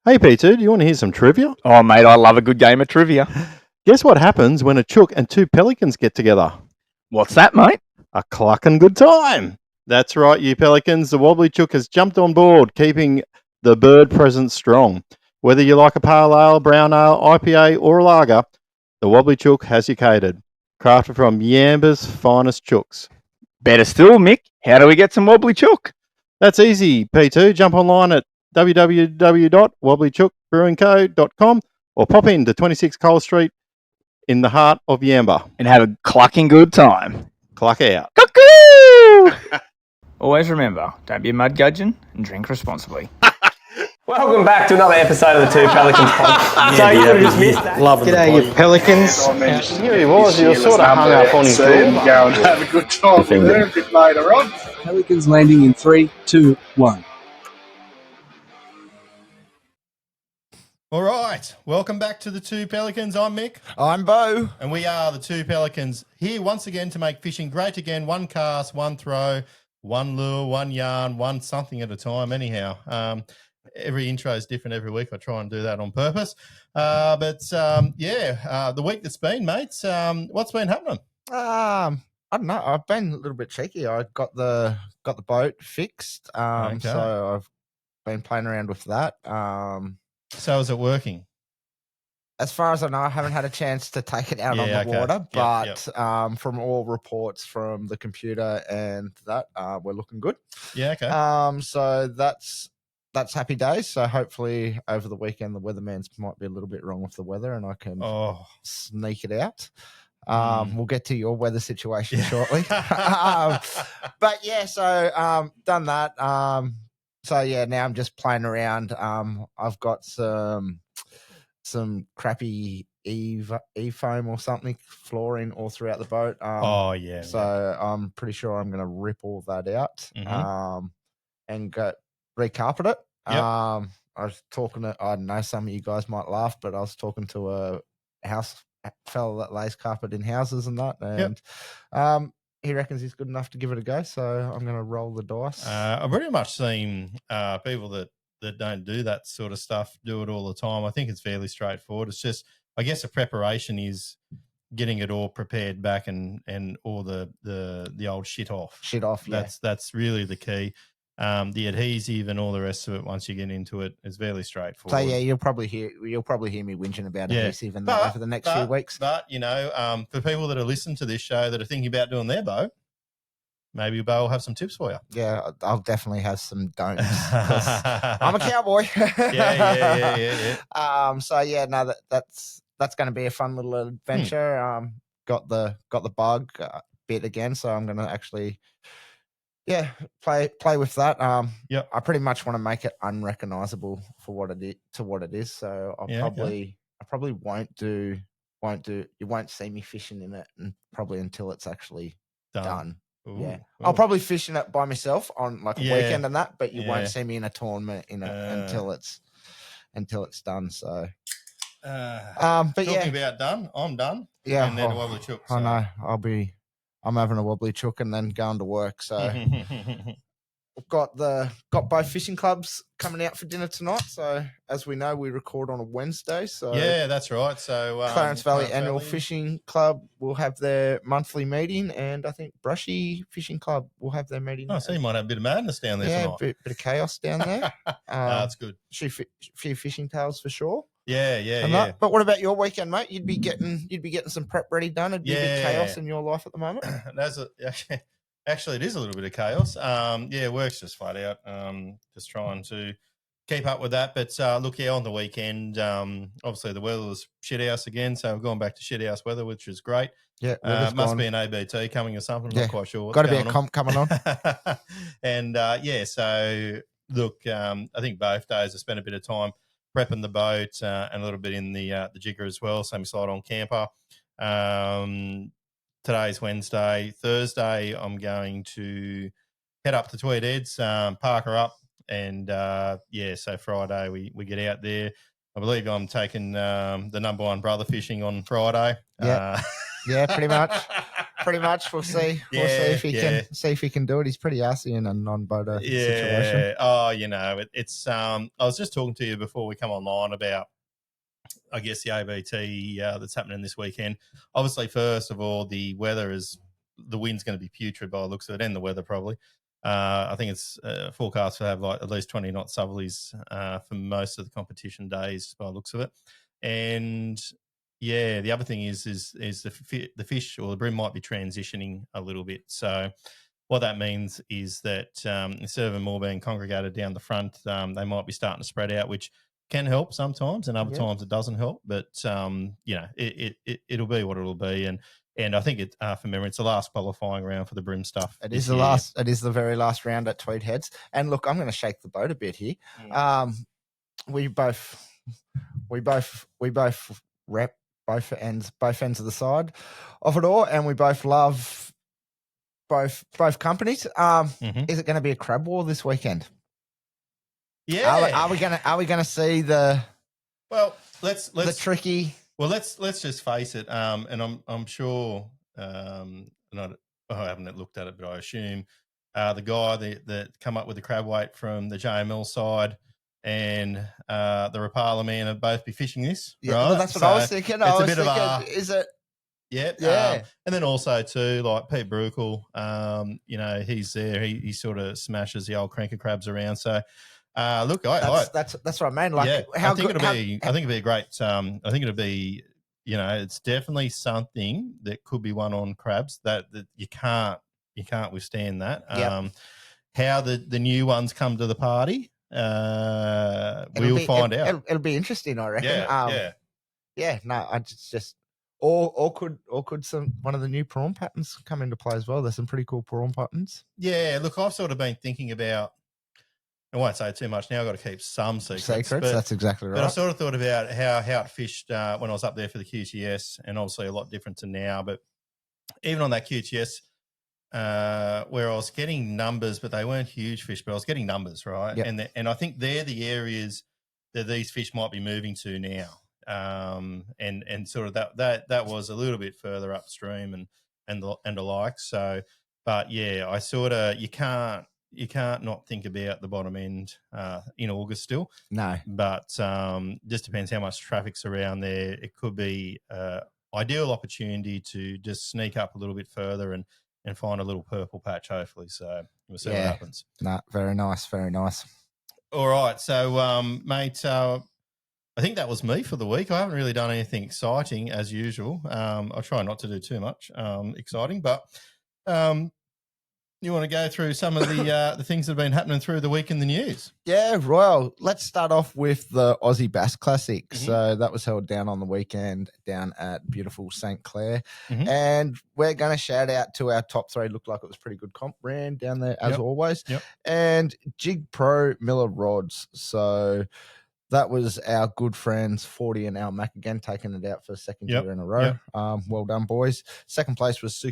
Hey, P2, do you want to hear some trivia? Oh, mate, I love a good game of trivia. Guess what happens when a chook and two pelicans get together? What's that, mate? A clucking good time. That's right, you pelicans. The wobbly chook has jumped on board, keeping the bird presence strong. Whether you like a pale ale, brown ale, IPA, or a lager, the wobbly chook has you catered. Crafted from Yamba's finest chooks. Better still, Mick, how do we get some wobbly chook? That's easy, P2. Jump online at www.wobblychookbrewingco.com or pop into 26 Cole Street in the heart of Yamba. And have a clucking good time. Cluck out. Cuckoo! Always remember, don't be a mud gudgeon and drink responsibly. Welcome back to another episode of the Two Pelicans podcast. So you would have just missed that. G'day, you pelicans. Here he was, you were sort of hung up on his door. Go and have a good time with them a bit later on. Pelicans landing in 3, 2, 1. All right, welcome back to the Two Pelicans. I'm Mick. I'm Bo. And we are the Two Pelicans here once again to make fishing great again. One cast, one throw, one lure, one yarn, one something at a time anyhow. Every intro is different every week. I try and do that on purpose. The week that's been, mates, what's been happening? I don't know. I've been a little bit cheeky. I got the boat fixed. So I've been playing around with that. So is it working? As far as I know, I haven't had a chance to take it out on the water, but from all reports from the computer and that, we're looking good. Yeah, okay. So that's happy days. So hopefully over the weekend, the weatherman's might be a little bit wrong with the weather and I can sneak it out. We'll get to your weather situation shortly. Done that. Now I'm just playing around. I've got some crappy e-foam or something flooring all throughout the boat. So I'm pretty sure I'm going to rip all that out and go recarpet it. Yep. I was talking to, I know some of you guys might laugh, but I was talking to a house fella that lays carpet in houses and that, and he reckons he's good enough to give it a go. So I'm going to roll the dice. I've pretty much seen people that don't do that sort of stuff do it all the time. I think it's fairly straightforward. It's just, I guess, the preparation is getting it all prepared back and all the old shit off. That's really the key. The adhesive and all the rest of it, once you get into it, is fairly straightforward. So you'll probably hear me whinging about adhesive and that over the next few weeks. But for people that are listening to this show that are thinking about doing their boat, maybe Bo will have some tips for you. Yeah, I'll definitely have some don'ts. I'm a cowboy. Yeah. That's going to be a fun little adventure. Got the bug bit again, so I'm going to actually. Yeah, play with that. I pretty much want to make it unrecognizable for what it is. So I probably won't do. You won't see me fishing in it, and probably until it's actually done. Ooh. I'll probably fish in it by myself on like a weekend and that, but you won't see me in a tournament in it until it's done. So, talking about done, I'm done. Yeah, and then the wobbly chook. So. I know. I'm having a wobbly chook and then going to work. So we've got both fishing clubs coming out for dinner tonight. So as we know, we record on a Wednesday. So yeah, that's right. So Clarence Valley Annual Fishing Club will have their monthly meeting, and I think Brushy Fishing Club will have their meeting. Oh, so you might have a bit of madness down there tonight. Yeah, bit of chaos down there. That's good. Few fishing tales for sure. Yeah. But what about your weekend, mate? You'd be getting some prep ready done. It'd be a bit of chaos in your life at the moment. Actually, it is a little bit of chaos. Work's just flat out. Just trying to keep up with that. But on the weekend, obviously the weather was shithouse again, so we've gone back to shithouse weather, which is great. Yeah, must be an ABT coming or something. I'm not quite sure. Got to be a comp coming on. And so look, I think both days I spent a bit of time prepping the boat and a little bit in the jigger as well. Same slide on camper. Today's Wednesday. Thursday, I'm going to head up to Tweed Heads, park her up, and so Friday we get out there. I believe I'm taking the number one brother fishing on Friday. Yeah, pretty much. pretty much. We'll see. We'll see if he can do it. He's pretty arsey in a non-boater situation. Oh, it's. I was just talking to you before we come online about, I guess, the ABT that's happening this weekend. Obviously, first of all, the wind's going to be putrid by the looks of it, and the weather probably. I think it's forecast to have like at least 20 knot southerlies for most of the competition days by the looks of it. And the other thing is the fish or the bream might be transitioning a little bit. So what that means is that instead of them all being congregated down the front, they might be starting to spread out, which can help sometimes, and other times it doesn't help. But it'll be what it'll be, and I think from memory, it's the last qualifying round for the bream stuff. It is the last. It is the very last round at Tweed Heads. And look, I'm going to shake the boat a bit here. We both rep both ends of the side of it all, and we both love both companies. Is it going to be a crab war this weekend? Yeah. Are we gonna see the? Well, let's the tricky. Well, let's just face it. And I'm sure. I haven't looked at it, but I assume the guy that come up with the crab weight from the JML side and the Rapala man will both be fishing this. Yeah, right? Well, that's what I was thinking. Is it? Yeah. And then also too, like Pete Brukel, he's there. He sort of smashes the old cranker crabs around. So. Look, that's what I mean. Like, I think it'll be a great. I think it'll be, it's definitely something that could be won on crabs. That you can't withstand that. How the new ones come to the party, we'll find out. It'll be interesting, I reckon. No, I just or could one of the new prawn patterns come into play as well? There's some pretty cool prawn patterns. Yeah, look, I've sort of been thinking about. I won't say too much now. I've got to keep some secrets. But, that's exactly right. But I sort of thought about how it fished when I was up there for the QTS, and obviously a lot different to now. But even on that QTS, where I was getting numbers, but they weren't huge fish, but I was getting numbers, right? Yep. And I think they're the areas that these fish might be moving to now. And sort of that was a little bit further upstream and the like. So, but yeah, I sort of you can't not think about the bottom end in August still. No. But just depends how much traffic's around there. It could be ideal opportunity to just sneak up a little bit further and find a little purple patch, hopefully. So we'll see what happens. No, very nice, very nice. All right. So, mate, I think that was me for the week. I haven't really done anything exciting as usual. I try not to do too much exciting, but you want to go through some of the things that have been happening through the week in the news? Yeah, well, let's start off with the Aussie Bass Classic. Mm-hmm. So that was held down on the weekend down at beautiful St. Clair. Mm-hmm. And we're going to shout out to our top three. Looked like it was a pretty good comp brand down there as always. Yep. And Jig Pro Miller Rods. So that was our good friends, 40 and Al Mac again, taking it out for the second year in a row. Yep. Well done, boys. Second place was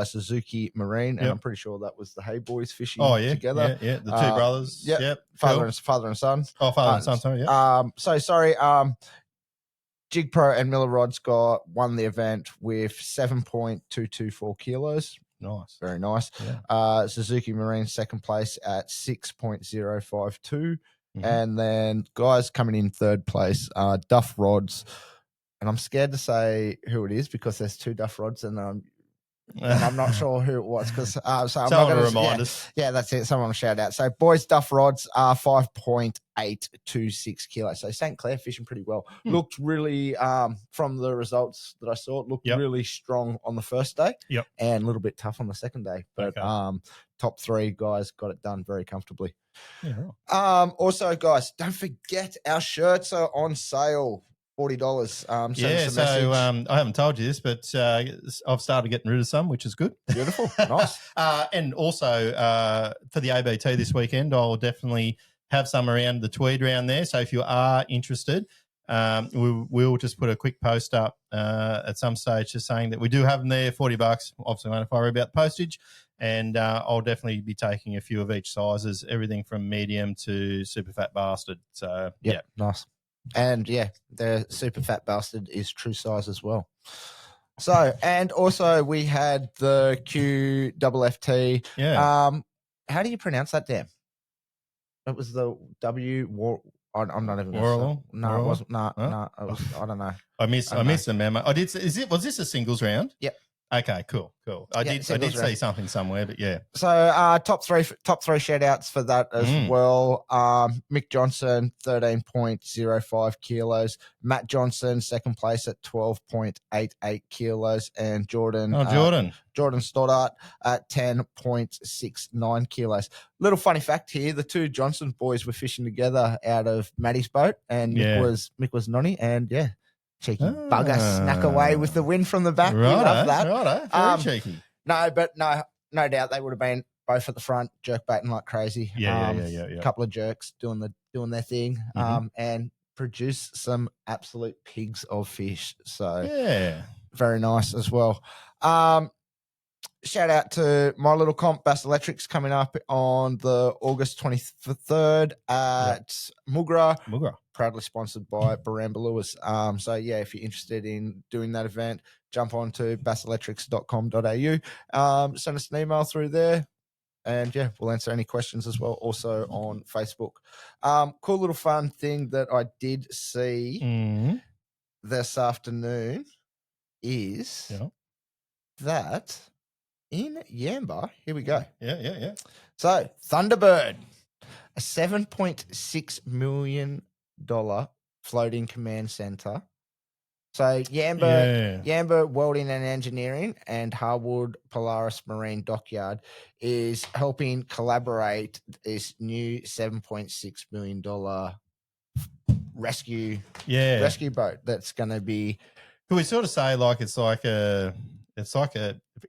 Suzuki Marine, and I'm pretty sure that was the Hay Boys fishing together. Yeah, the two brothers. Yep. Father and son. Oh, father and son, sorry. Yeah. So sorry. Jig Pro and Miller Rods won the event with 7.224 kilos. Nice. Very nice. Yeah. Suzuki Marine second place at 6.052. Mm-hmm. And then guys coming in third place, Duff Rods. And I'm scared to say who it is because there's two Duff Rods and I'm not sure who it was because so I'm not going to remind us. Yeah, that's it. Someone will shout out. So boys, Duff Rods are 5.826 kilos. So St. Clair fishing pretty well. Looked really from the results that I saw, it looked really strong on the first day. Yep. And a little bit tough on the second day. But top three guys got it done very comfortably. Yeah. Also, guys, don't forget our shirts are on sale. $40. I haven't told you this, but I've started getting rid of some, which is good. Beautiful, nice. And also for the ABT this weekend, I'll definitely have some around the Tweed round there. So if you are interested, we'll just put a quick post up at some stage just saying that we do have them there, $40. Obviously, won't worry about the postage. And I'll definitely be taking a few of each sizes, everything from medium to super fat bastard. So, nice. And the super fat bastard is true size as well. So, and also we had the QFFT. Yeah. How do you pronounce that damn? It was the W. I'm not even. Warlow? No, it wasn't. No, it was. I don't know. I missed the memo. I did. Was this a singles round? Yep. Okay, cool. I did see something somewhere, but yeah. So top three shout outs for that as well. Mick Johnson, 13.05 kilos. Matt Johnson, second place at 12.88 kilos. And Jordan Stoddart at 10.69 kilos. Little funny fact here, the two Johnson boys were fishing together out of Maddie's boat, and Mick was nonny, and yeah. Cheeky bugger snuck away with the win from the back. We love that. Righto. Very cheeky. No doubt they would have been both at the front, jerk baiting like crazy. Yeah. A couple of jerks doing their thing, and produce some absolute pigs of fish. So yeah, very nice as well. Shout out to my little comp, Bass Electrics, coming up on the August 23rd at Mugra. Proudly sponsored by Baramba Lewis. So, yeah, if you're interested in doing that event, jump on to basselectrics.com.au. Send us an email through there. And, yeah, we'll answer any questions as well, also on Facebook. Cool little fun thing that I did see this afternoon is that in Yamba, here we go. Yeah. So, Thunderbird, a $7.6 million floating command center. So Yamba Welding and Engineering and Harwood Polaris Marine Dockyard is helping collaborate this new $7.6 million rescue boat that's going to be. Can we sort of say it's like a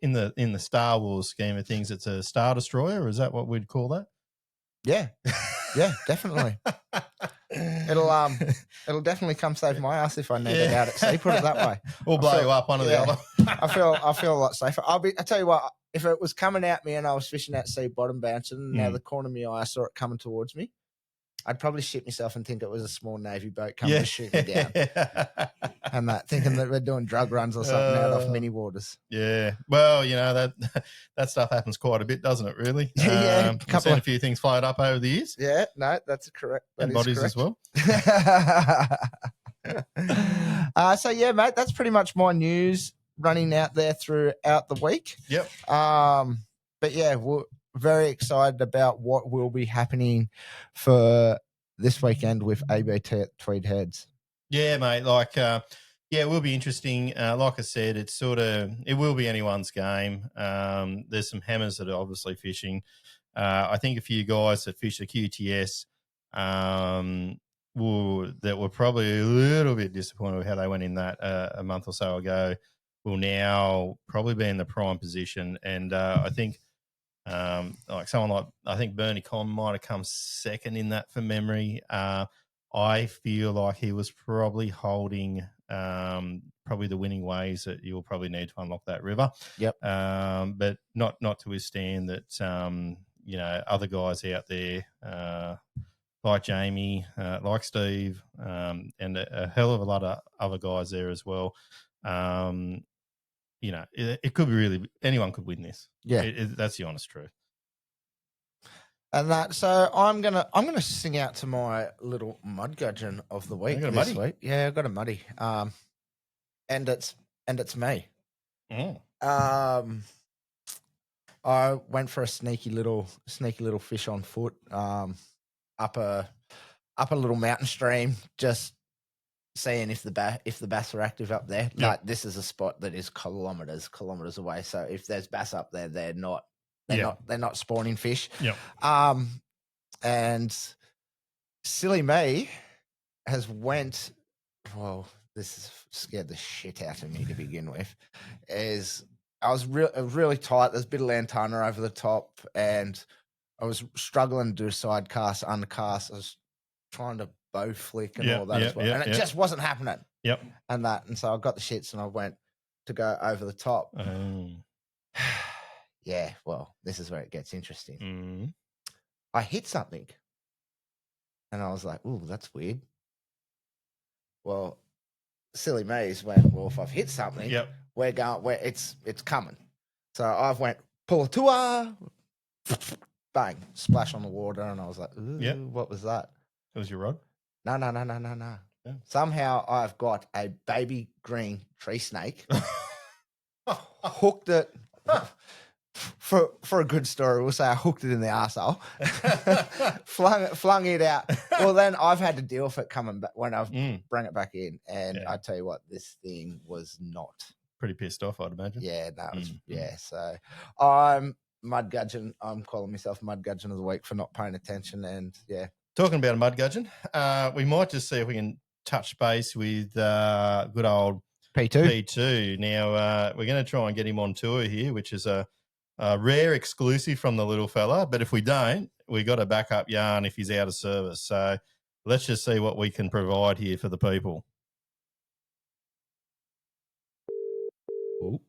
in the Star Wars scheme of things, it's a Star Destroyer? Is that what we'd call that? Yeah. Yeah, definitely. It'll definitely come save my ass if I need it out at sea. Put it that way. Or blow you up one or the other. I feel a lot safer. I tell you what, if it was coming at me and I was fishing at sea bottom bouncing, now the corner of my eye I saw it coming towards me, I'd probably shit myself and think it was a small Navy boat coming to shoot me down. And thinking that we're doing drug runs or something out off mini waters. Yeah. Well, that stuff happens quite a bit, doesn't it, really? Yeah. I've seen a few things fired up over the years. Yeah, no, that's correct. And bodies as well. So, yeah, mate, that's pretty much my news running out there throughout the week. Yep. But, yeah, we're very excited about what will be happening for this weekend with ABT at Tweed Heads. Yeah, mate. It will be interesting. Like I said, it will be anyone's game. There's some hammers that are obviously fishing. I think a few guys that fish the QTS that were probably a little bit disappointed with how they went in that a month or so ago will now probably be in the prime position. And I think someone I think Bernie Con might have come second in that from memory. I feel like he was probably holding probably the winning ways that you'll probably need to unlock that river. Yep. But not to withstand that, other guys out there like Jamie, like Steve, and a hell of a lot of other guys there as well. It could be really anyone could win this. Yeah, that's the honest truth. And so I'm gonna sing out to my little mud gudgeon of the week this week. Yeah, I got a muddy. And it's me. I went for a sneaky little fish on foot. Up a little mountain stream, just seeing if the bass are active up there. Yep. Like, this is a spot that is kilometers away. So if there's bass up there, they're not spawning fish. Yep. And silly me has went. Well, this has scared the shit out of me to begin with. I was really tight. There's a bit of lantana over the top, and I was struggling to do side cast, undercast. I was trying to bow flick and all that as well. And it just wasn't happening. Yep. And so I got the shits and I went to go over the top. Yeah, well, this is where it gets interesting. I hit something. And I was like, ooh, that's weird. Well, silly Maze went, well, if I've hit something, we're going. It's coming. So I've went pull a tour, bang, splash on the water, and I was like, ooh, what was that? It was your rod? No. Yeah. Somehow I've got a baby green tree snake, hooked it. For a good story, we'll say I hooked it in the arsehole, flung it out. Well, then I've had to deal with it coming back when I've bring it back in, and I tell you what, this thing was not pretty pissed off, I'd imagine. Yeah, no, So I'm mud gudgeon. I'm calling myself mud gudgeon of the week for not paying attention, and Talking about a mud gudgeon, we might just see if we can touch base with good old P2. Now we're going to try and get him on tour here, which is a rare exclusive from the little fella, but if we don't, we got a backup yarn if he's out of service. So let's just see what we can provide here for the people. Oh,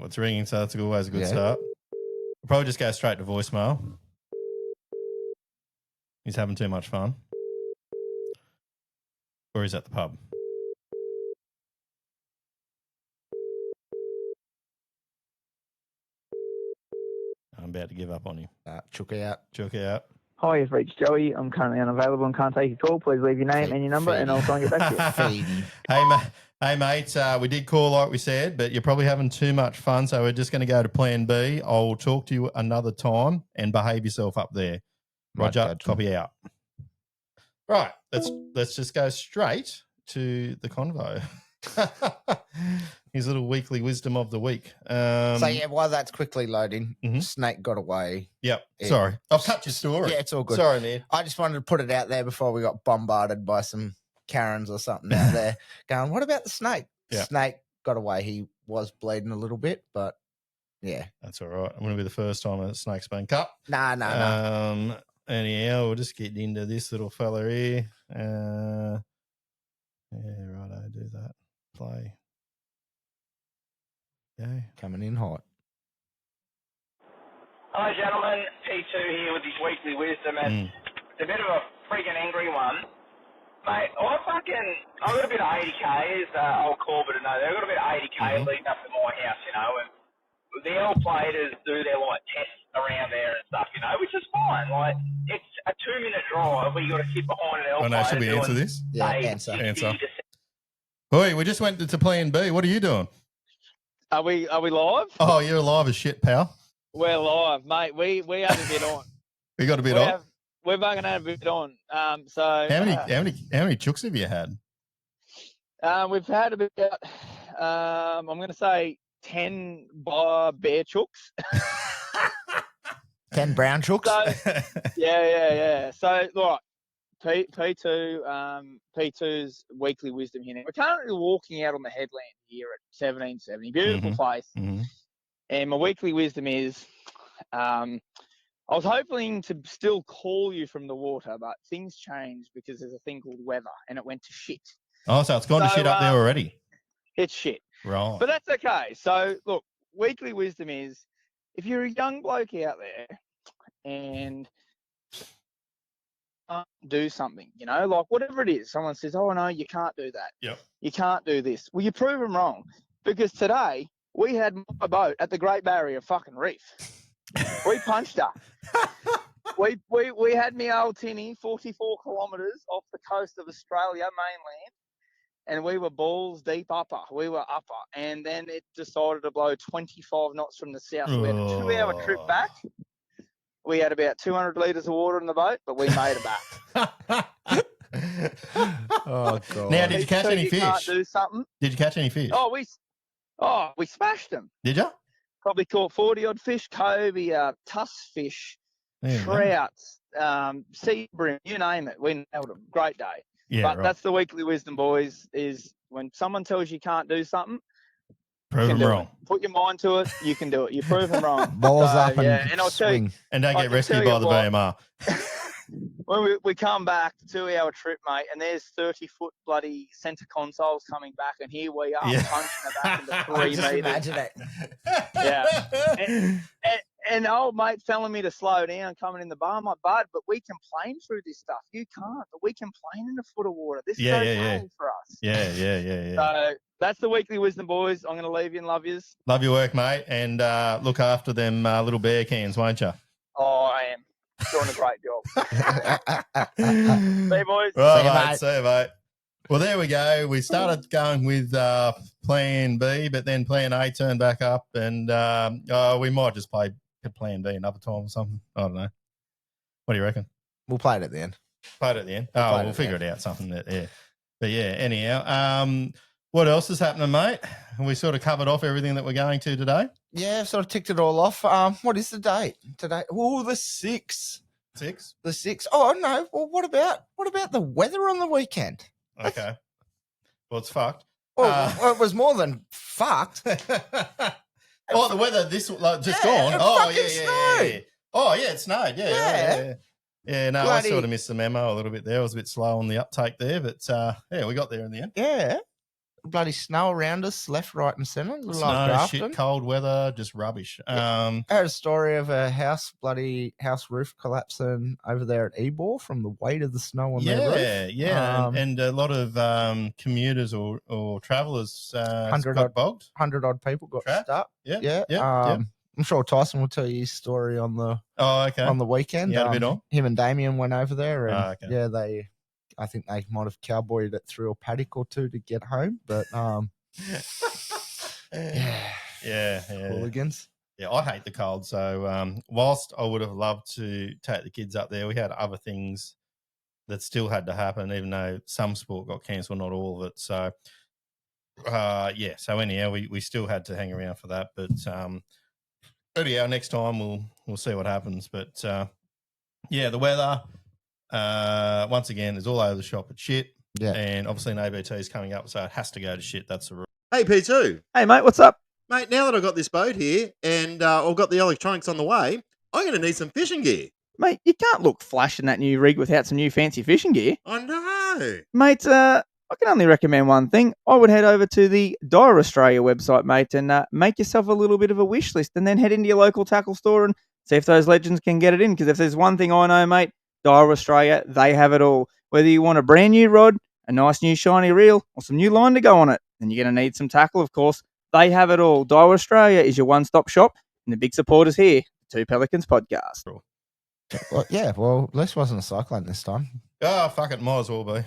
it's ringing, so that's always a good start. We'll probably just go straight to voicemail. He's having too much fun. Or he's at the pub. I'm about to give up on you. Chook out. Hi, you've reached Joey. I'm currently unavailable and can't take your call. Please leave your name and your number, and I'll try and get back to you. Hey, mate, we did call like we said, but you're probably having too much fun, so we're just going to go to plan B. I'll talk to you another time and behave yourself up there. Roger, copy out. Right, let's just go straight to the convo. His little weekly wisdom of the week. While that's quickly loading, snake got away. Yep. Sorry, I've cut your story. Yeah, it's all good. Sorry, man. I just wanted to put it out there before we got bombarded by some Karens or something out there going, what about the snake? Yeah. Snake got away. He was bleeding a little bit, but yeah. That's all right. I'm going to be the first time a snake's been cut. No. Anyhow, we'll just get into this little fella here. Yeah, right, I do that. Play. Yeah. Coming in hot. Hello, gentlemen. P2 here with his weekly wisdom, and it's a bit of a freaking angry one. Mate, I got a bit of 80Ks, old Corbett and I got a bit of 80K leading up to my house, and the L platers do their tests around there and stuff, which is fine. It's a 2-minute drive where you got to sit behind an L plater. Should we answer this? Yeah, answer. Boy, we just went to plan B. What are you doing? Are we live? Oh, you're live as shit, pal. We're live, mate. We have a bit on. We got a bit on. We're fucking had a bit on. So how many chooks have you had? We've had about I'm going to say 10 bear chooks. 10 brown chooks. So, yeah. So look, P2's weekly wisdom here. We're currently walking out on the headland here at 1770. Beautiful place. And my weekly wisdom is, I was hoping to still call you from the water, but things changed because there's a thing called weather, and it went to shit. Oh, so it's gone to shit up there already. It's shit. Right. But that's okay. So look, weekly wisdom is, if you're a young bloke out there and do something, whatever it is, someone says, oh no, you can't do that. Yep. You can't do this. Well, you prove them wrong, because today we had my boat at the Great Barrier fucking Reef. We punched her. we had me old tinny 44 kilometres off the coast of Australia mainland, and we were balls deep upper. We were upper, and then it decided to blow 25 knots from the south. We had a 2-hour trip back. We had about 200 litres of water in the boat, but we made it back. Oh, God. Now, did you catch any fish? Can't do something. Did you catch any fish? We smashed them. Did you? Probably caught 40-odd fish, cobia, tusk fish, trouts, sea bream, you name it. We nailed them. Great day. Yeah, but right. That's the weekly wisdom, boys, is when someone tells you can't do something, prove them wrong. Put your mind to it, you can do it. You prove them wrong. Balls up and I'll swing. tell you, and don't get rescued by the VMR. When we come back, 2-hour trip, mate, and there's 30-foot bloody centre consoles coming back, and here we are punching it back into 3 metres. Imagine it. Yeah. And old mate telling me to slow down coming in the bar. I'm like, bud, but we complain through this stuff. You can't, but we complain in a foot of water. This is okay for us. Yeah. So that's the weekly wisdom, boys. I'm going to leave you and love yous. Love your work, mate, and look after them little bear cans, won't you? Oh, I am doing a great job. See you, boys. Right, see you, mate. Well, there we go. We started going with Plan B, but then Plan A turned back up, and we might just play Plan B another time or something. I don't know. What do you reckon? We'll play it at the end. Play it at the end. We'll figure it out. Something that, yeah. But yeah, anyhow, what else is happening, mate? We sort of covered off everything that we're going to today. Yeah, sort of ticked it all off. What is the date today? Oh, the 6th. 6th? The 6th. Oh no. Well, what about the weather on the weekend? Okay. Well, it's fucked. Well, it was more than fucked. Oh, the weather just gone. Oh, yeah. Oh, yeah, it snowed. Yeah, no, I sort of missed the memo a little bit there. I was a bit slow on the uptake there, but yeah, we got there in the end. Yeah. Bloody snow around us, left, right, and centre. Snow, shit, cold weather, just rubbish. I heard a story of a house roof collapsing over there at Ebor from the weight of the snow on their roof. Yeah, and a lot of commuters or travellers got bogged. 100 odd people got stuck. Yeah. I'm sure Tyson will tell you his story on the on the weekend. You had a bit on? Him and Damien went over there, and I think they might have cowboyed it through a paddock or two to get home, but yeah, hooligans. Yeah, I hate the cold. So whilst I would have loved to take the kids up there, we had other things that still had to happen, even though some sport got cancelled, not all of it. So so anyhow, we still had to hang around for that, but anyhow, next time we'll see what happens. But the weather. Once again, is all over the shop at shit. Yeah. And obviously an ABT is coming up, so it has to go to shit. That's the rule. Hey, P2. Hey, mate, what's up? Mate, now that I've got this boat here and I've got the electronics on the way, I'm going to need some fishing gear. Mate, you can't look flash in that new rig without some new fancy fishing gear. I know. Mate, I can only recommend one thing. I would head over to the Dyer Australia website, mate, and make yourself a little bit of a wish list and then head into your local tackle store and see if those legends can get it in. Because if there's one thing I know, mate, Dyer Australia, they have it all. Whether you want a brand new rod, a nice new shiny reel, or some new line to go on it, then you're going to need some tackle, of course. They have it all. Dyer Australia is your one-stop shop, and the big supporters here, the Two Pelicans podcast. Well, Les wasn't a cyclone this time. Oh, fuck it, might as well be.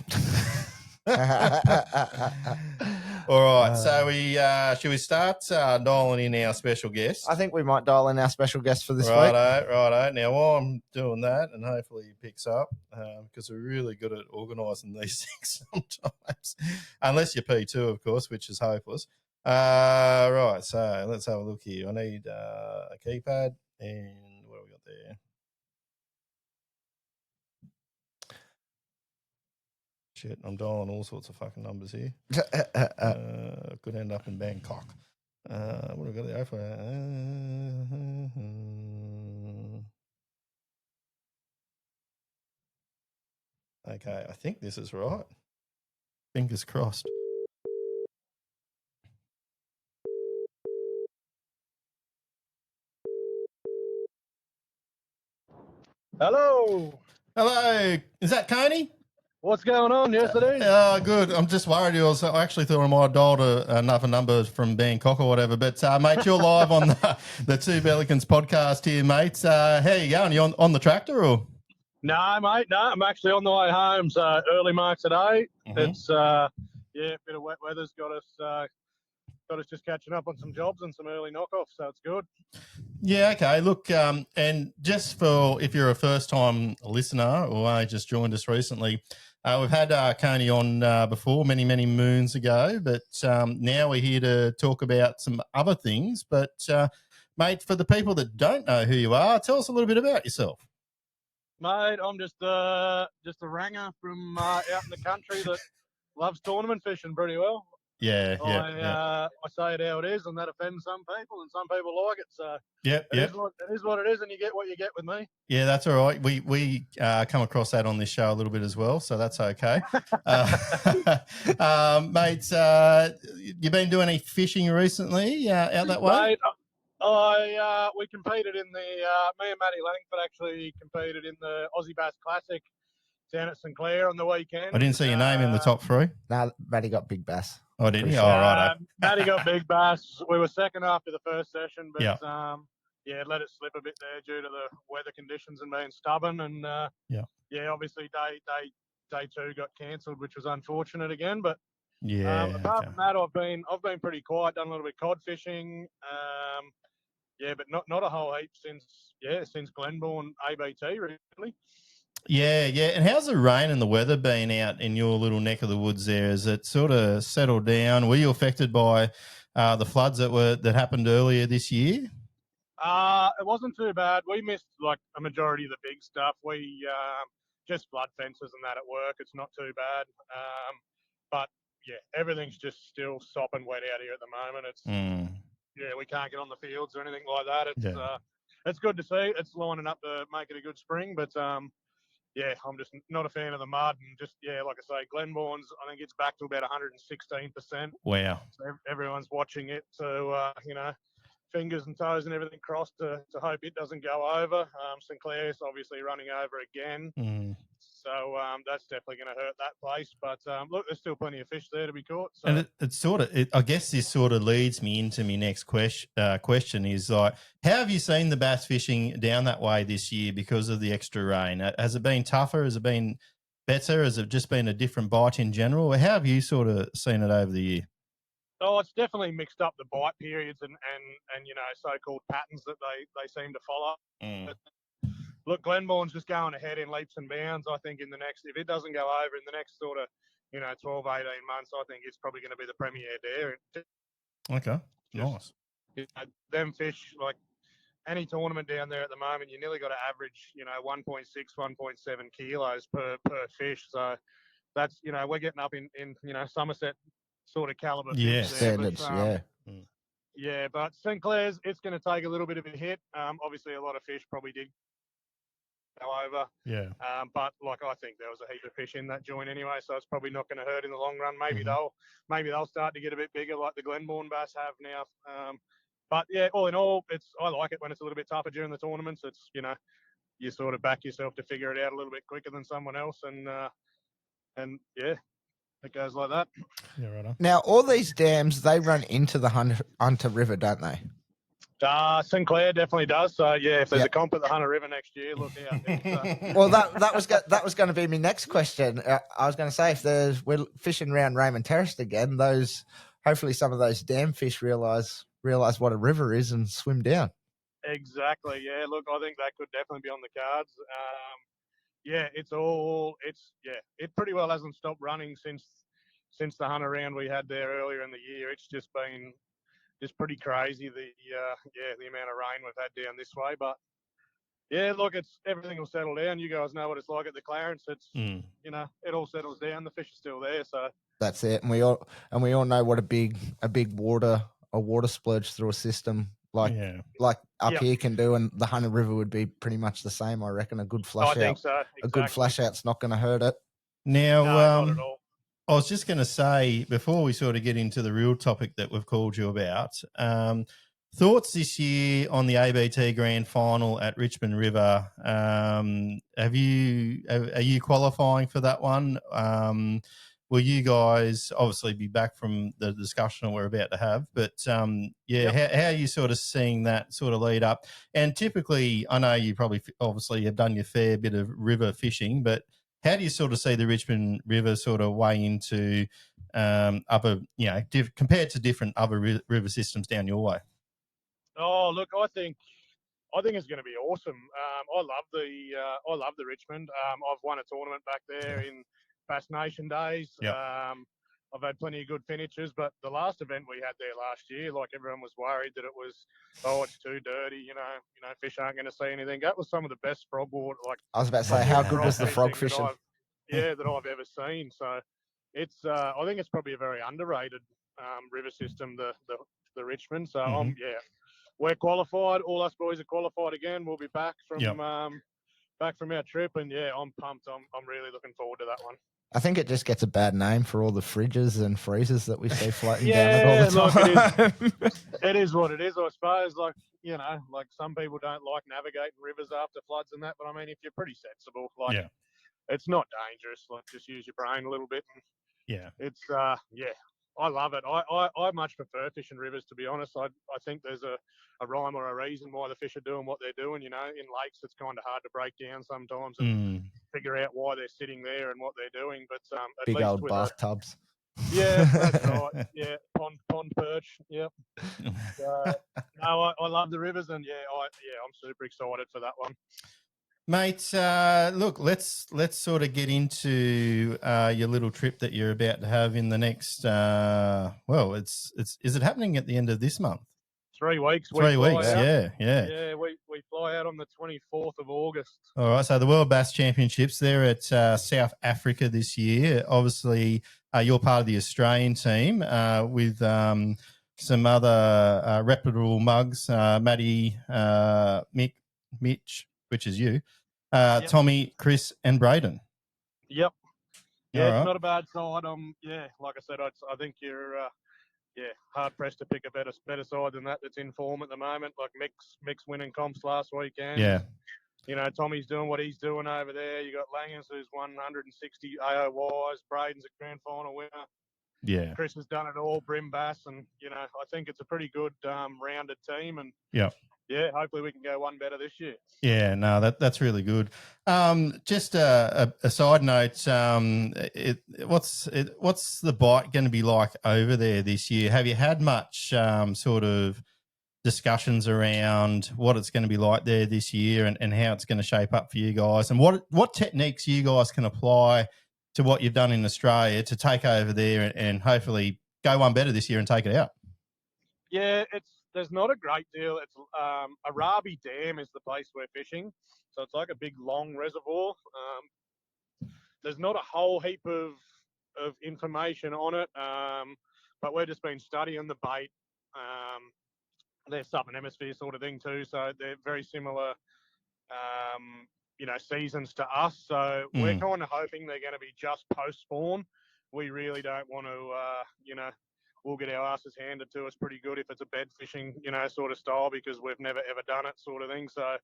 All right, so we should we start dialing in our special guest? I think we might dial in our special guest for this week. Righto. Now, while I'm doing that, and hopefully he picks up, because we're really good at organising these things sometimes, unless you're P2, of course, which is hopeless. Right, so let's have a look here. I need a keypad, and what have we got there? Shit, I'm dialing all sorts of fucking numbers here. Could end up in Bangkok. What have we got there? Okay, I think this is right. Fingers crossed. Hello. Is that Coney? What's going on? Yes, it is. Good. I'm just worried. I actually thought I might have dialed another number from Bangkok or whatever. But, mate, you're live on the Two Pelicans podcast here, mate. How you going? You on the tractor or? No, mate. No, I'm actually on the way home. So early mark today. Mm-hmm. It's a bit of wet weather's got us just catching up on some jobs and some early knockoffs. So it's good. Yeah, okay. Look, and just for if you're a first-time listener or just joined us recently, we've had Coney on before many, many moons ago, but now we're here to talk about some other things. But, mate, for the people that don't know who you are, tell us a little bit about yourself. Mate, I'm just a ranger from out in the country that loves tournament fishing pretty well. Yeah. I say it how it is, and that offends some people, and some people like it. So it is what it is, and you get what you get with me. Yeah, that's all right. We come across that on this show a little bit as well, so that's okay. Mate, you been doing any fishing recently out that way? Mate, We competed in the me and Matty Langford actually competed in the Aussie Bass Classic down at St Clair on the weekend. I didn't see your name in the top 3. No, Matty got big bass. Oh, did he? Sure. Oh, right. Matty got big bass. We were second after the first session, but Yeah. Let it slip a bit there due to the weather conditions and being stubborn. And obviously day 2 got cancelled, which was unfortunate again. But apart from that, I've been pretty quiet. Done a little bit of cod fishing. But not a whole heap since Glenbourne ABT really. Yeah. And how's the rain and the weather been out in your little neck of the woods there? Has it sort of settled down? Were you affected by the floods that happened earlier this year? It wasn't too bad. We missed like a majority of the big stuff. We just flood fences and that at work. It's not too bad. But everything's just still sopping wet out here at the moment. It's we can't get on the fields or anything like that. It's good to see. It's lining up to make it a good spring, but I'm just not a fan of the mud. And just like I say, Glenbourne's, I think it's back to about 116%. Wow. So everyone's watching it. So fingers and toes and everything crossed to hope it doesn't go over. St Clair's obviously running over again. So that's definitely going to hurt that place. But look, there's still plenty of fish there to be caught. So. And I guess this sort of leads me into my next question is like, how have you seen the bass fishing down that way this year because of the extra rain? Has it been tougher? Has it been better? Has it just been a different bite in general? How have you sort of seen it over the year? Oh, it's definitely mixed up the bite periods and so-called patterns that they seem to follow. Look, Glenbourne's just going ahead in leaps and bounds. I think if it doesn't go over in the next sort of 12, 18 months, I think it's probably going to be the premier dare. Okay, nice. Them fish, like any tournament down there at the moment, you nearly got to average 1.6, 1.7 kilos per fish. So that's we're getting up in Somerset sort of caliber fish there. Standards, but St Clair's, it's going to take a little bit of a hit. Obviously, a lot of fish probably did go over. But I think there was a heap of fish in that joint anyway, so it's probably not going to hurt in the long run. Maybe they'll start to get a bit bigger, like the Glenbourne bass have now. But all in all, I like it when it's a little bit tougher during the tournaments. It's you sort of back yourself to figure it out a little bit quicker than someone else, and it goes like that. Yeah, right on. Now, all these dams, they run into the Hunter River, don't they? St Clair definitely does. So if there's a comp at the Hunter River next year, look out. Well, that was going to be my next question. I was going to say if we're fishing around Raymond Terrace again, hopefully some of those dam fish realise what a river is and swim down. Exactly. Yeah. Look, I think that could definitely be on the cards. It pretty well hasn't stopped running since the hunt around we had there earlier in the year. It's just been pretty crazy the amount of rain we've had down this way. But look, everything will settle down. You guys know what it's like at the Clarence. It's it all settles down. The fish are still there, so that's it. And we all know what a big water splurge through a system like up here can do, and the Hunter River would be pretty much the same. I reckon a good flush out. I think so. Exactly. A good flush out's not going to hurt it. Now, no, not at all. I was just going to say, before we sort of get into the real topic that we've called you about, thoughts this year on the ABT Grand Final at Richmond River. Are you qualifying for that one? Will you guys obviously be back from the discussion we're about to have? But how are you sort of seeing that sort of lead up? And typically, I know you probably obviously have done your fair bit of river fishing, but how do you sort of see the Richmond River sort of weigh into upper, compared to different other river systems down your way? Oh, look, I think it's going to be awesome. I love the Richmond. I've won a tournament back there in Bass Nation days. I've had plenty of good finishes, but the last event we had there last year, like everyone was worried that it was, it's too dirty. Fish aren't going to see anything. That was some of the best frog water. I was about to say, how good was the frog fishing? That I've ever seen. So it's, I think it's probably a very underrated river system, the Richmond. So we're qualified. All us boys are qualified again. We'll be back from our trip, and I'm pumped. I'm really looking forward to that one. I think it just gets a bad name for all the fridges and freezers that we see floating down it all the time. It is what it is, I suppose. Like, like some people don't like navigating rivers after floods and that, but I mean, if you're pretty sensible, like, it's not dangerous. Like, just use your brain a little bit. And it's, I love it. I much prefer fishing rivers, to be honest. I think there's a rhyme or a reason why the fish are doing what they're doing. In lakes, it's kind of hard to break down sometimes and figure out why they're sitting there and what they're doing. But at Big least old with bathtubs. Yeah, that's right. Yeah, pond perch. Yep. No, I love the rivers, and I'm super excited for that one. Mate, look, let's sort of get into your little trip that you're about to have in the next. Is it happening at the end of this month? 3 weeks. 3 weeks. Yeah. Yeah, we fly out on the 24th of August. All right. So the World Bass Championships, they're at South Africa this year. Obviously, you're part of the Australian team with some other reputable mugs, Matty, Mick, Mitch, which is you. Tommy, Chris, and Braden. Yep. Yeah, All it's right. not a bad side. Like I said, I think you're hard pressed to pick a better side than that that's in form at the moment. Like Mick's winning comps last weekend. Yeah. Tommy's doing what he's doing over there. You got Langers, who's won 160 AOYs. Braden's a grand final winner. Yeah. Chris has done it all, Brim Bass, and I think it's a pretty good rounded team. And hopefully we can go one better this year. Yeah, no, that's really good. Just a side note, what's the bite going to be like over there this year? Have you had much sort of discussions around what it's going to be like there this year and how it's going to shape up for you guys, and what techniques you guys can apply to what you've done in Australia to take over there and hopefully go one better this year and take it out? Yeah, there's not a great deal. It's Arabi Dam is the place we're fishing, so it's like a big long reservoir. There's not a whole heap of information on it, but we've just been studying the bait. They're Southern Hemisphere sort of thing too, so they're very similar, seasons to us. So we're kind of hoping they're going to be just post spawn. We really don't want to, we'll get our asses handed to us pretty good if it's a bed fishing, sort of style, because we've never ever done it, sort of thing. So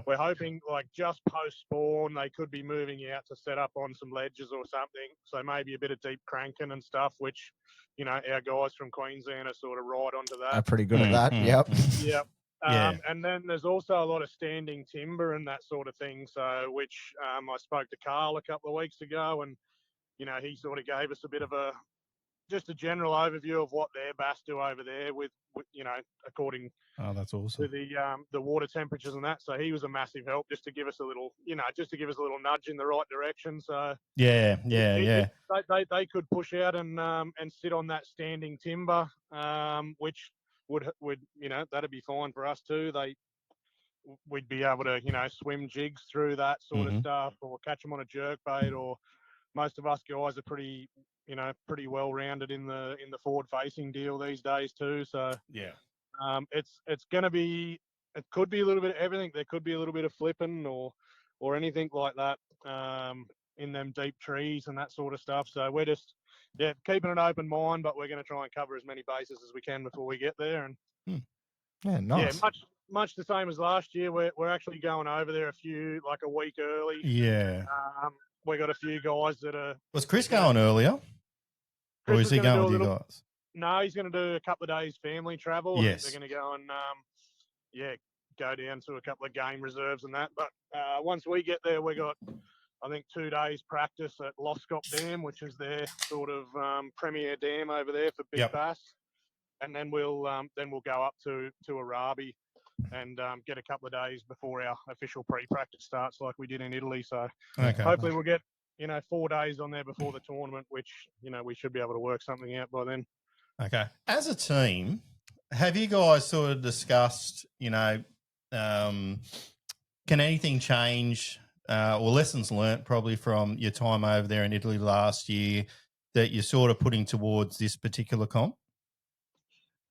we're hoping like just post spawn they could be moving out to set up on some ledges or something. So maybe a bit of deep cranking and stuff, which our guys from Queensland are sort of right onto that. Are pretty good at that. Yep. Yep. And then there's also a lot of standing timber and that sort of thing. So, which I spoke to Carl a couple of weeks ago, and he sort of gave us a bit of just a general overview of what their bass do over there with according that's awesome. to the water temperatures and that. So he was a massive help just to give us a little, nudge in the right direction. So they could push out and sit on that standing timber, which would that'd be fine for us too. We'd be able to swim jigs through that sort of stuff, or catch them on a jerk bait, or most of us guys are pretty well rounded in the forward facing deal these days too. So it's going to be, it could be a little bit of everything. There could be a little bit of flipping or anything like that in them deep trees and that sort of stuff. So we're just keeping an open mind, but we're going to try and cover as many bases as we can before we get there. And nice. Much the same as last year. We're actually going over there a week early. We got a few guys that are. Was Chris going earlier? Or is he going with you guys? No, he's going to do a couple of days family travel. Yes. They're going to go and go down to a couple of game reserves and that. But once we get there, we got, I think, 2 days practice at Loscop Dam, which is their sort of premier dam over there for big bass. And then we'll go up to Arabi and get a couple of days before our official pre-practice starts, like we did in Italy. So hopefully we'll get 4 days on there before the tournament, which we should be able to work something out by then. Okay. As a team, have you guys sort of discussed, can anything change or lessons learnt probably from your time over there in Italy last year that you're sort of putting towards this particular comp?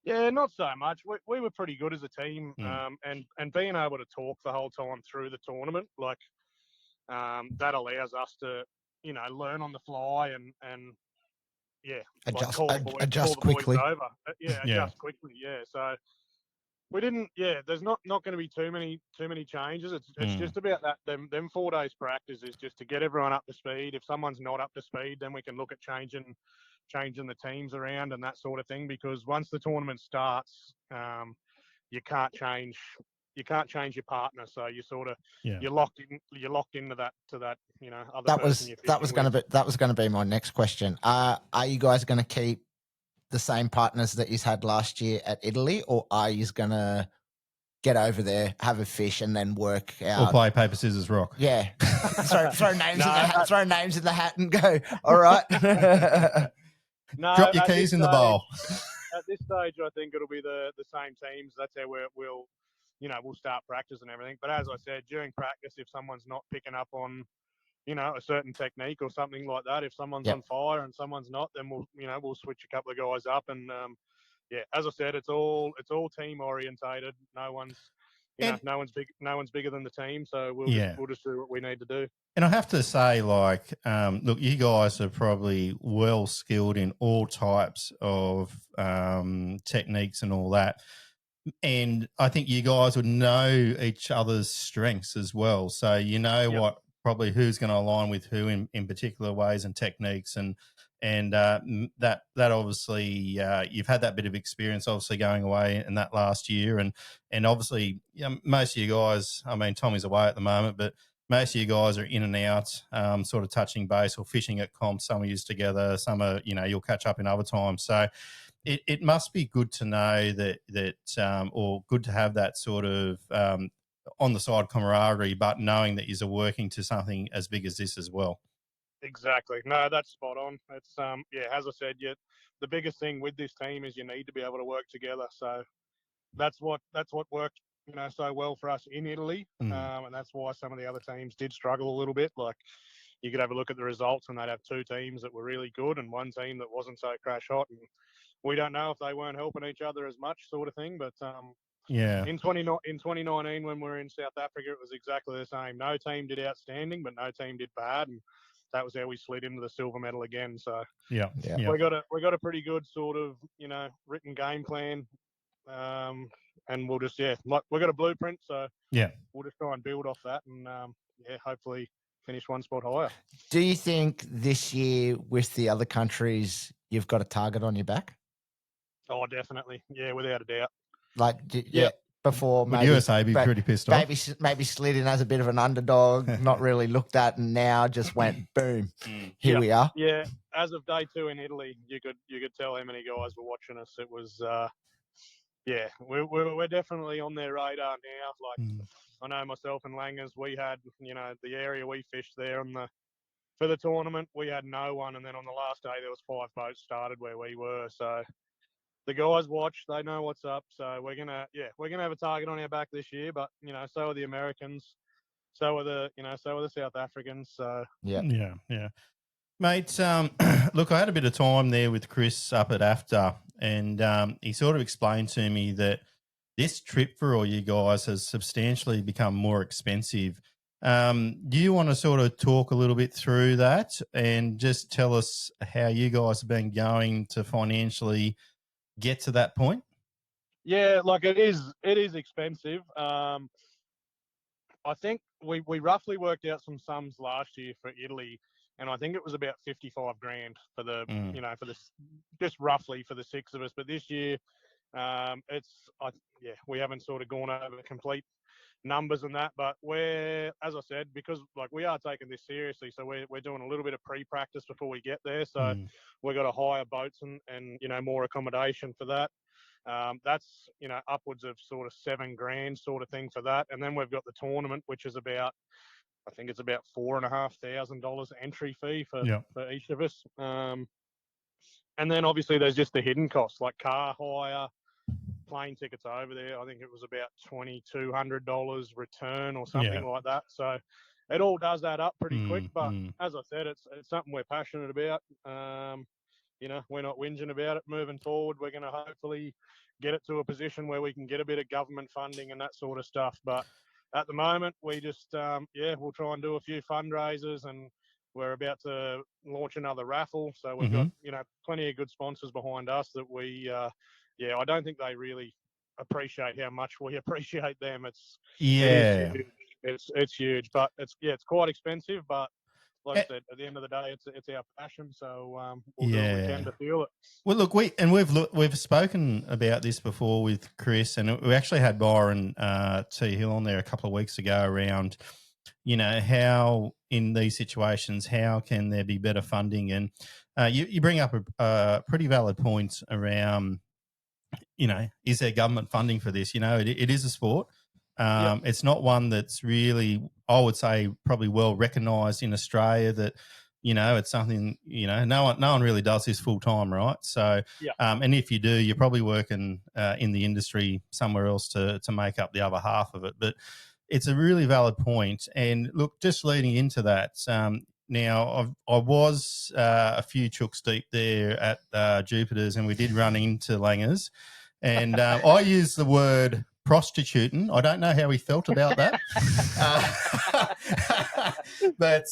Yeah, not so much. We were pretty good as a team, and being able to talk the whole time through the tournament, that allows us to, learn on the fly and yeah, Adjust, call the boys, adjust call the quickly. boys over. Adjust quickly. Yeah, so we didn't. Yeah, there's not going to be too many changes. It's just about that. Them 4 days practice is just to get everyone up to speed. If someone's not up to speed, then we can look at changing the teams around and that sort of thing. Because once the tournament starts, you can't change your partner. So you sort of you're locked into that other person you're that was fishing going to be my next question. Are you guys going to keep the same partners that you had last year at Italy, or are you going to get over there, have a fish, and then work out? Or play paper, scissors, rock. Yeah. throw names in the hat. Throw names in the hat and go. All right. No, Drop your keys in the bowl. At this stage, I think it'll be the same teams. That's how we'll start practice and everything. But as I said, during practice, if someone's not picking up on a certain technique or something like that, if someone's on fire and someone's not, then we'll switch a couple of guys up. And as I said, it's all team orientated. No one's no one's bigger than the team, so we'll just do what we need to do. And I have to say, look, you guys are probably well skilled in all types of techniques and all that. And I think you guys would know each other's strengths as well. So you know probably who's going to align with who in particular ways and techniques. And that obviously you've had that bit of experience obviously going away in that last year. And obviously most of you guys, I mean, Tommy's away at the moment, but most of you guys are in and out, sort of touching base or fishing at comps. Some are used together, some are, you'll catch up in other times. So it must be good to know that or good to have that sort of on the side camaraderie, but knowing that you're working to something as big as this as well. Exactly. No, that's spot on. It's as I said, the biggest thing with this team is you need to be able to work together. So that's what worked, so well for us in Italy, and that's why some of the other teams did struggle a little bit. Like you could have a look at the results, and they'd have 2 teams that were really good and one team that wasn't so crash hot. And we don't know if they weren't helping each other as much, sort of thing. But in 2019, when we were in South Africa, it was exactly the same. No team did outstanding, but no team did bad, and that was how we slid into the silver medal again. So we got a pretty good sort of written game plan, and we'll just we've got a blueprint, so we'll just try and build off that, and hopefully finish one spot higher. Do you think this year with the other countries you've got a target on your back? Oh, definitely. Yeah, without a doubt. Like, before maybe USA be pretty pissed off. Maybe slid in as a bit of an underdog, not really looked at, and now just went boom. Here we are. Yeah, as of day 2 in Italy, you could tell how many guys were watching us. It was we're definitely on their radar now. Like I know myself and Langers, we had the area we fished there for the tournament, we had no one, and then on the last day there was 5 boats started where we were. So the guys watch, they know what's up. So we're gonna have a target on our back this year. But so are the Americans, so are the South Africans. So yeah. Mate, look, I had a bit of time there with Chris up at AFTA, and he sort of explained to me that this trip for all you guys has substantially become more expensive. Do you want to sort of talk a little bit through that and just tell us how you guys have been going to financially get to that point? Yeah, like it is expensive. I think we roughly worked out some sums last year for Italy, and I think it was about 55 grand for the for the just roughly for the 6 of us. But this year, we haven't sort of gone over complete numbers and that, but as I said, because like we are taking this seriously, so we're doing a little bit of pre-practice before we get there. So we've got to hire boats and more accommodation for that. That's upwards of sort of 7 grand sort of thing for that, and then we've got the tournament, which is about, I think it's about $4,500 entry fee for each of us. And then obviously there's just the hidden costs like car hire, plane tickets over there. I think it was about $2,200 return or something like that. So it all does add up pretty quick. But as I said, it's something we're passionate about. We're not whinging about it. Moving forward, we're going to hopefully get it to a position where we can get a bit of government funding and that sort of stuff. But at the moment, we just we'll try and do a few fundraisers and we're about to launch another raffle, so we've got plenty of good sponsors behind us that we I don't think they really appreciate how much we appreciate them. It is huge. It's huge, but it's quite expensive, but like I said, at the end of the day, it's our passion, so we'll do what we can to fuel it. Well, look, we've spoken about this before with Chris, and we actually had Byron T. Hill on there a couple of weeks ago around, how in these situations, how can there be better funding? And you bring up a pretty valid point around, is there government funding for this? It is a sport. It's not one that's really, I would say, probably well recognised in Australia. That it's something no one really does this full time, right? So, and if you do, you're probably working in the industry somewhere else to make up the other half of it. But it's a really valid point. And look, just leading into that. Now, I was a few chooks deep there at Jupiter's, and we did run into Langers. And I use the word prostituting. I don't know how he felt about that. But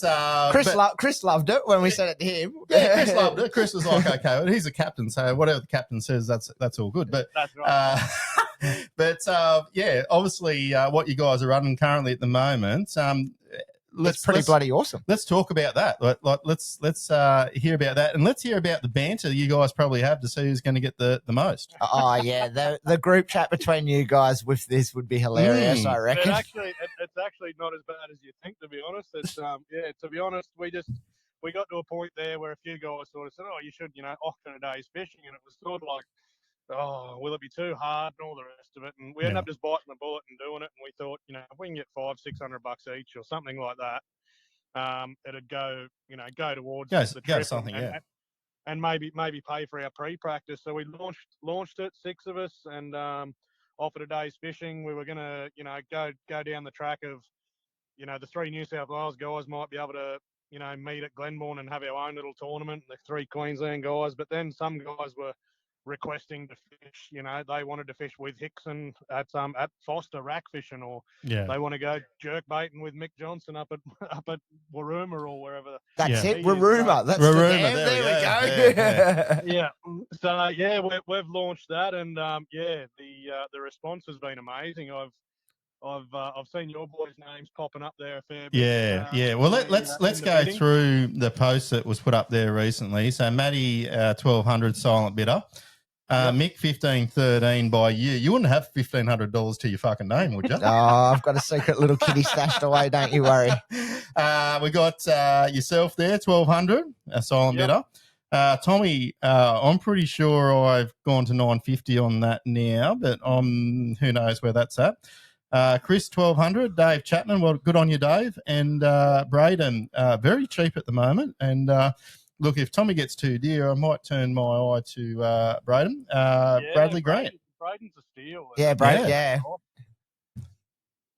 Chris loved it when we said it to him. Yeah, Chris loved it. Chris was like, okay, well, he's a captain, so whatever the captain says, that's all good. But that's right. Obviously, what you guys are running currently at the moment. It's pretty bloody awesome. Let's talk about that. Let's hear about that, and let's hear about the banter you guys probably have to see who's going to get the most. Oh yeah, the group chat between you guys with this would be hilarious. I reckon. It's actually not as bad as you think, to be honest. It's to be honest, we got to a point there where a few guys sort of said, "Oh, you should, auction a day's fishing," and it was sort of like, oh, will it be too hard and all the rest of it? And we ended up just biting the bullet and doing it. And we thought, if we can get $500-600 each or something like that, it'd go towards the trip something, and maybe pay for our pre-practice. So we launched it, 6 of us, and offered a day's fishing. We were gonna, go down the track of, the 3 New South Wales guys might be able to, meet at Glenbourne and have our own little tournament. The 3 Queensland guys, but then some guys were requesting to fish. They wanted to fish with Hickson at Foster rack fishing, or they want to go jerk baiting with Mick Johnson up at Warooma or wherever. That's it, Warooma. That's Warooma. There we go. So we've launched that, and the response has been amazing. I've seen your boys' names popping up there a fair bit. Well, let's go through the post that was put up there recently. So Matty 1200 silent bidder. Mick 1513 by you. You wouldn't have $1,500 to your fucking name, would you? Oh, I've got a secret little kitty stashed away. Don't you worry. We got yourself there, 1200, a silent bidder. Tommy, I'm pretty sure I've gone to 950 on that now, but who knows where that's at. Chris 1200, Dave Chapman. Well, good on you, Dave, and Braden. Very cheap at the moment, and. Look, if Tommy gets too dear, I might turn my eye to Braden. Bradley Grant. Braden's a steal. Yeah, Braden. Yeah.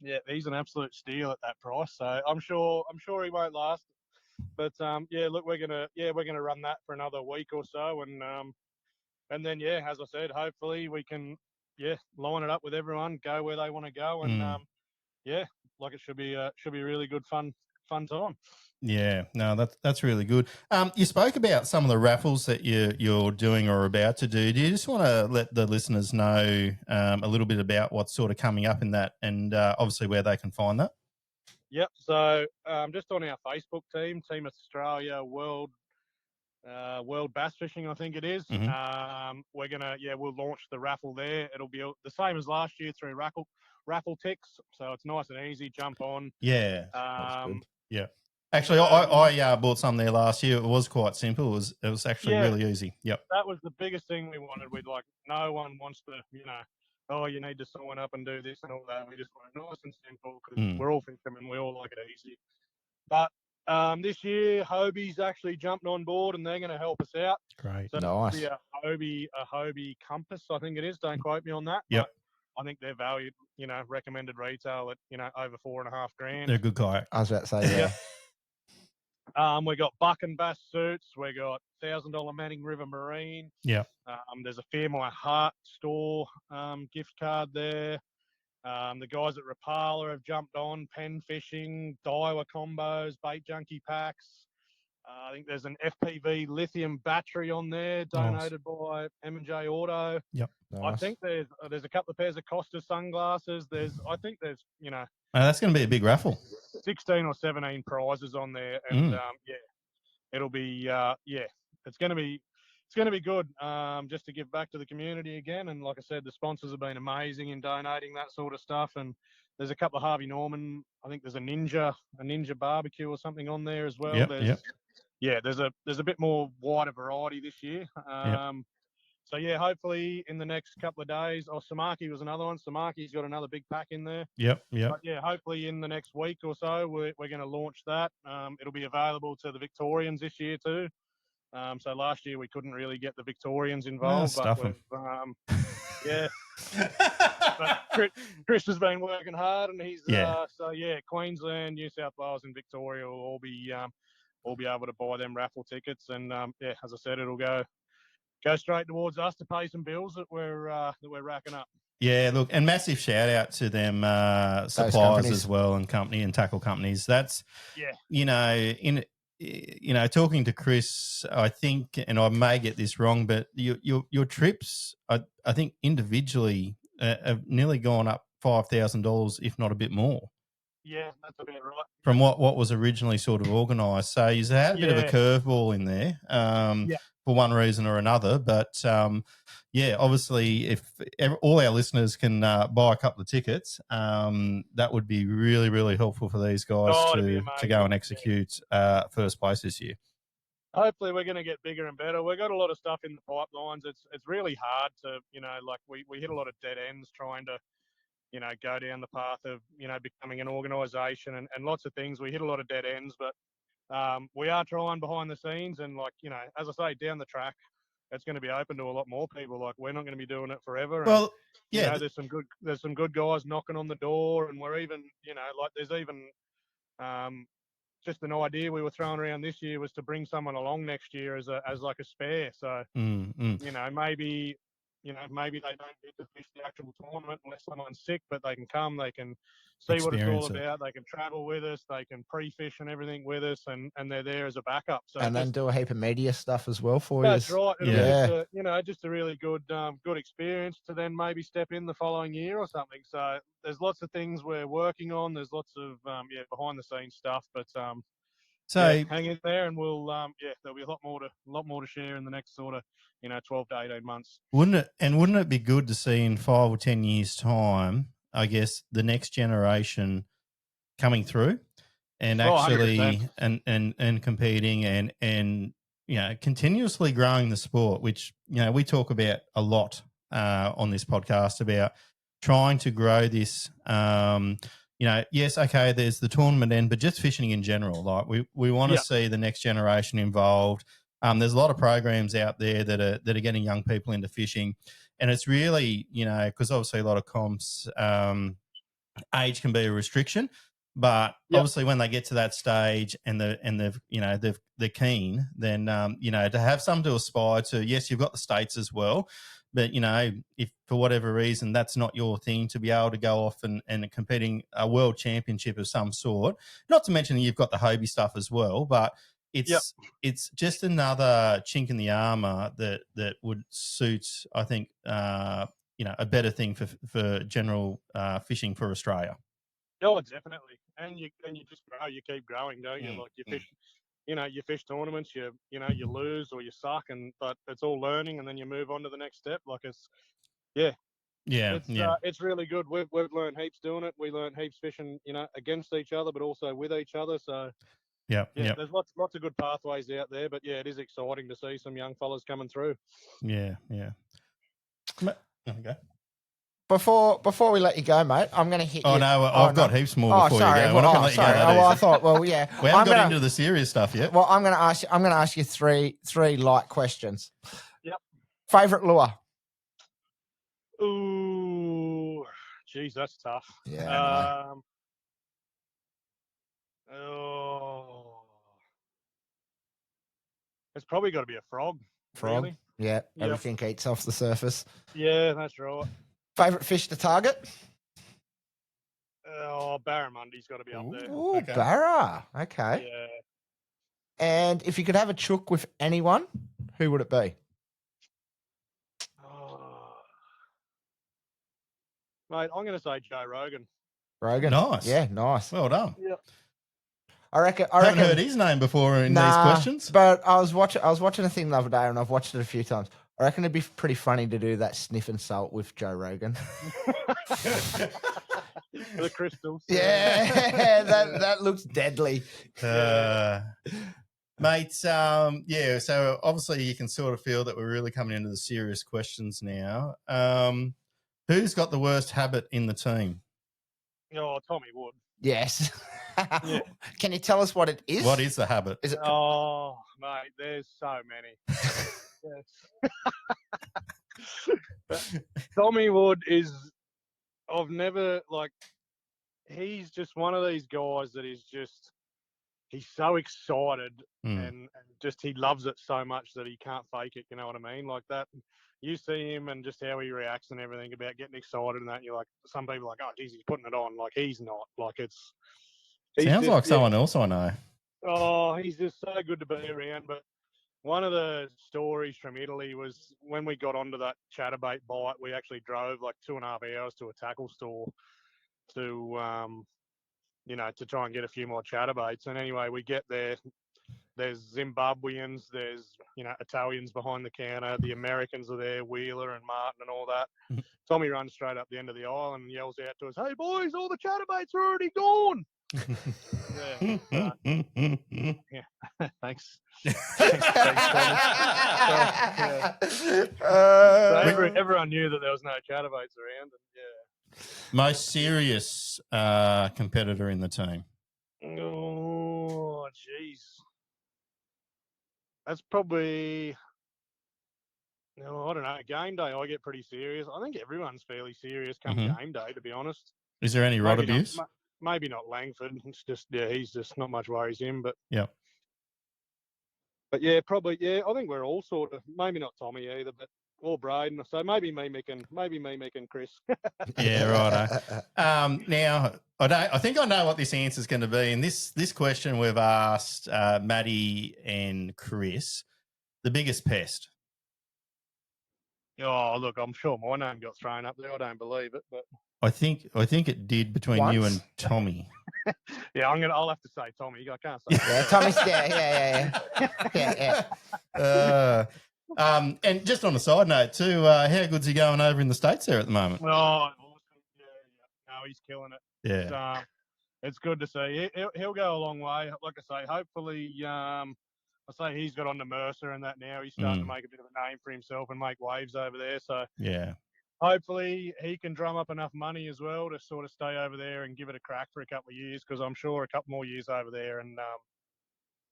Yeah, he's an absolute steal at that price. So I'm sure he won't last. But look, we're gonna run that for another week or so, and then as I said, hopefully we can line it up with everyone, go where they want to go, and it should be a really good fun time. Yeah, no, that's really good. You spoke about some of the raffles that you're doing or about to do. Do you just want to let the listeners know a little bit about what's sort of coming up in that, and obviously where they can find that? Yep. So just on our Facebook Team Australia World Bass Fishing, I think it is. We're gonna we'll launch the raffle there. It'll be the same as last year through raffle ticks, so it's nice and easy. Jump on. Yeah. That's good. Yeah. Actually, I bought some there last year. It was quite simple. It was actually really easy. Yep. That was the biggest thing we wanted. We'd no one wants to, you need to sign up and do this and all that. We just want it nice and simple because we're all fishermen. We all like it easy. But this year, Hobie's actually jumped on board and they're going to help us out. Great. So nice. A Hobie Compass, I think it is. Don't quote me on that. Yep. I think they're valued, recommended retail at, over $4,500. They're a good guy. I was about to say, yeah. We got buck and bass suits. We got $1,000 Manning River Marine. Yeah. There's a Fear My Heart store gift card there. The guys at Rapala have jumped on pen fishing, Daiwa combos, bait junkie packs. I think there's an FPV lithium battery on there, donated by M&J Auto. Yep. I think there's a couple of pairs of Costa sunglasses. I think there's that's going to be a big raffle. 16 or 17 prizes on there, and it'll be it's going to be good. Just to give back to the community again, and like I said, the sponsors have been amazing in donating that sort of stuff. And there's a couple of Harvey Norman. I think there's a Ninja barbecue or something on there as well. There's a bit more wider variety this year. So hopefully in the next couple of days. Samaki was another one. Samaki's got another big pack in there. Yep. But hopefully in the next week or so, we're going to launch that. It'll be available to the Victorians this year too. So last year we couldn't really get the Victorians involved, but but Chris has been working hard, and he's Queensland, New South Wales, and Victoria will all be able to buy them raffle tickets, and as I said, it'll go straight towards us to pay some bills that we're racking up. Yeah, look, and massive shout out to them suppliers as well, and company and tackle companies. That's talking to Chris, I think, and I may get this wrong, but your trips, I think individually have nearly gone up $5,000, if not a bit more. Yeah, that's about right. From what was originally sort of organised. So you had a bit of a curveball in there for one reason or another. But, obviously if all our listeners can buy a couple of tickets, that would be really, really helpful for these guys to go and execute first place this year. Hopefully we're going to get bigger and better. We've got a lot of stuff in the pipelines. It's really hard to, we hit a lot of dead ends trying to, go down the path of, becoming an organisation and lots of things. We hit a lot of dead ends, but we are trying behind the scenes. And as I say, down the track, it's going to be open to a lot more people. We're not going to be doing it forever. Well, and, there's some good guys knocking on the door, and we're even, there's even just an idea we were throwing around this year was to bring someone along next year as like a spare. So, maybe they don't get to fish the actual tournament unless someone's sick, but they can come, they can see what it's all about, they can travel with us, they can pre-fish and everything with us, and they're there as a backup. So and then do a heap of media stuff as well for you. That's right. It'll be just a really good experience to then maybe step in the following year or something. So there's lots of things we're working on. There's lots of behind the scenes stuff, but hang in there, and we'll there'll be a lot more to share in the next sort of 12 to 18 months. Wouldn't it be good to see in 5 or 10 years' time, I guess, the next generation coming through and actually and competing and continuously growing the sport, which we talk about a lot on this podcast about trying to grow this. Yes, okay, there's the tournament end, but just fishing in general. Like we want to see the next generation involved. There's a lot of programs out there that are getting young people into fishing, and it's really because obviously a lot of comps age can be a restriction, but obviously when they get to that stage and they're keen, then to have some to aspire to. Yes, you've got the states as well. But, if for whatever reason that's not your thing, to be able to go off and competing a world championship of some sort, not to mention you've got the Hobie stuff as well, but it's just another chink in the armour that would suit, I think, a better thing for general fishing for Australia. Oh, definitely. And you just grow, you keep growing, don't you? Like you fish. You fish tournaments, you lose or you suck, but it's all learning, and then you move on to the next step. It's really good. We've learned heaps doing it. We learn heaps fishing, against each other, but also with each other. So there's lots of good pathways out there. But it is exciting to see some young fellas coming through. Yeah. Okay. Before we let you go, mate, I'm going to hit you. Oh, no, I've got heaps more before you go. We're not going to let you go that easy. I thought, we haven't got into the serious stuff yet. Well, I'm going to ask you three light questions. Yep. Favorite lure? Ooh, geez, that's tough. Yeah. It's probably got to be a frog. Frog? Really? Yeah. Everything eats off the surface. Yeah, that's right. Favorite fish to target? Barramundi's got to be up there. Ooh, okay. Barra. Okay. Yeah. And if you could have a chook with anyone, who would it be? Mate, I'm going to say Joe Rogan. Rogan. Nice. Yeah, nice. Well done. Yeah. I reckon. Haven't heard his name before in these questions. But I was watching a thing the other day, and I've watched it a few times. I reckon it'd be pretty funny to do that sniff and salt with Joe Rogan. The crystals. Yeah, that looks deadly. Mate, yeah, so obviously you can sort of feel that we're really coming into the serious questions now. Who's got the worst habit in the team? Oh, Tommy Wood. Yes. Yeah. Can you tell us what it is? What is the habit? Is it? Oh, mate, there's so many. Tommy Wood is, I've never, like, he's just one of these guys that is just, he's so excited and just he loves it so much that he can't fake it, you know what I mean? Like that, you see him and just how he reacts and everything about getting excited and that, and you're like, some people are like, oh, geez, he's putting it on. Like, he's not. Like, it's... Sounds like someone else I know. Oh, he's just so good to be around. But one of the stories from Italy was when we got onto that chatterbait bite, we actually drove like 2.5 hours to a tackle store to, you know, to try and get a few more chatterbaits. And anyway, we get there. There's Zimbabweans, there's, you know, Italians behind the counter. The Americans are there, Wheeler and Martin and all that. Tommy runs straight up the end of the aisle and yells out to us, "Hey, boys, all the chatterbaits are already gone." Yeah. Thanks. Everyone knew that there was no chatterbaits around. And, yeah. Most serious competitor in the team? Oh, jeez. That's probably, no, I don't know. Game day, I get pretty serious. I think everyone's fairly serious come game day, to be honest. Is there any rod abuse? Maybe not Langford. It's just, yeah, he's just not much worries him. But yeah. But yeah, probably, yeah. I think we're all sort of, maybe not Tommy either, but or Braden. So maybe me, Mick, and Chris. Yeah, right. Now, I think I know what this answer is going to be. And this question we've asked Maddie and Chris, the biggest pest. Oh, look, I'm sure my name got thrown up there. I don't believe it, but I think it did between you and Tommy. Yeah, I'll have to say Tommy. I can't say. Yeah, Tommy's yeah. And just on a side note too, how good's he going over in the States there at the moment? Oh, awesome. Yeah. No, he's killing it. Yeah. It's good to see. He'll go a long way. Like I say, hopefully, I say he's got on to Mercer and that now. He's starting to make a bit of a name for himself and make waves over there. So yeah. Hopefully he can drum up enough money as well to sort of stay over there and give it a crack for a couple of years, because I'm sure a couple more years over there and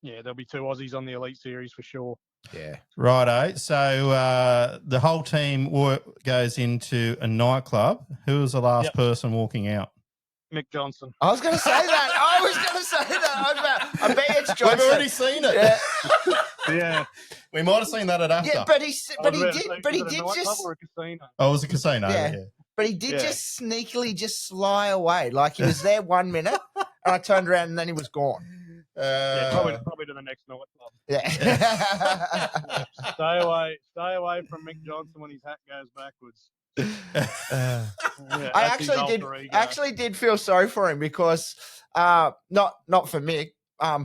yeah, there'll be 2 Aussies on the Elite Series for sure. Yeah. Righto. So the whole team goes into a nightclub. Who was the last person walking out? Mick Johnson. I was going to say that. I bet it's Johnson. We've already seen it. Yeah. Yeah. We might have seen that at after. Yeah, but he did just. Or a casino? Oh, it was a casino. Yeah. But he did just sneakily just sly away. Like he was there 1 minute, and I turned around and then he was gone. Probably to the next nightclub. Yeah. Stay away from Mick Johnson when his hat goes backwards. I actually did feel sorry for him because not for Mick,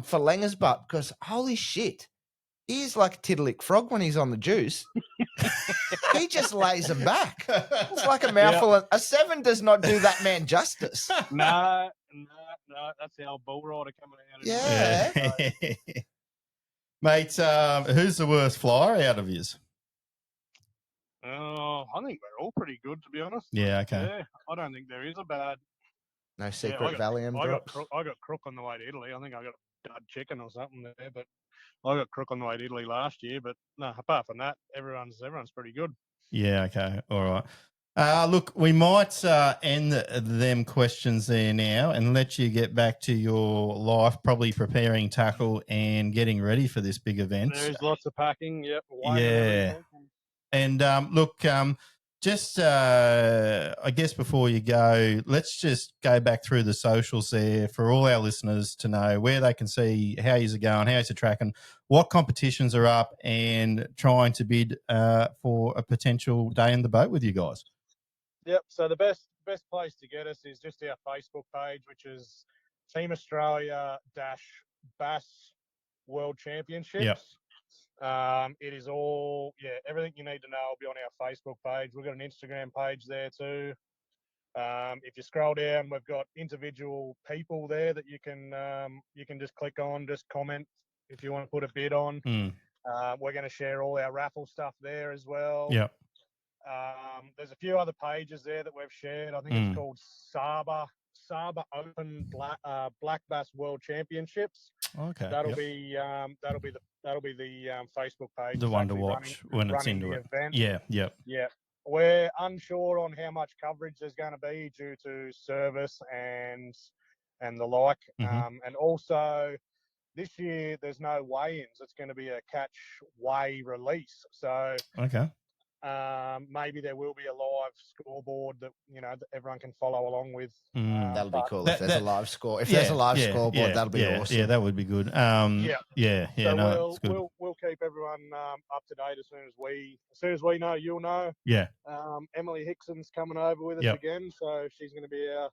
for Lenger's butt, because holy shit, he's like a tiddlick frog when he's on the juice. He just lays him back. It's like a mouthful. Of, a 7 does not do that man justice. No, that's the old bull rider coming out. Yeah. Mate, who's the worst flyer out of yous? I think we're all pretty good, to be honest. Yeah, okay. Yeah, I don't think there is a bad. No secret Valium drops. I got crook on the way to Italy. I think I got a dud chicken or something there, but I got crook on the way to Italy last year. But no, apart from that, everyone's pretty good. Yeah, okay, all right. Look, we might end them questions there now and let you get back to your life, probably preparing tackle and getting ready for this big event. There's lots of packing. Yep. Yeah. And look, just I guess before you go, let's just go back through the socials there for all our listeners to know where they can see how you're going, how you're tracking, what competitions are up, and trying to bid for a potential day in the boat with you guys. Yep. So the best place to get us is just our Facebook page, which is Team Australia Bass World Championships. Yep. It is all, everything you need to know will be on our Facebook page. We've got an Instagram page there too. If you scroll down, we've got individual people there that you can just click on, just comment if you want to put a bid on. We're going to share all our raffle stuff there as well. Yep. There's a few other pages there that we've shared. I think it's called Saba Open Black Bass World Championships. Okay. That'll be the Facebook page. The one to watch when it's into it. Event. Yeah. Yep. Yeah. We're unsure on how much coverage there's going to be due to service and the like. And also this year there's no weigh-ins. It's going to be a catch weigh release. So okay. Maybe there will be a live scoreboard that that everyone can follow along with. That'll be cool if there's a live score. If there's a live scoreboard, that'll be awesome. Yeah, that would be good. So it's good. We'll keep everyone up to date as soon as we know. You'll know. Yeah. Emily Hickson's coming over with us again, so she's going to be our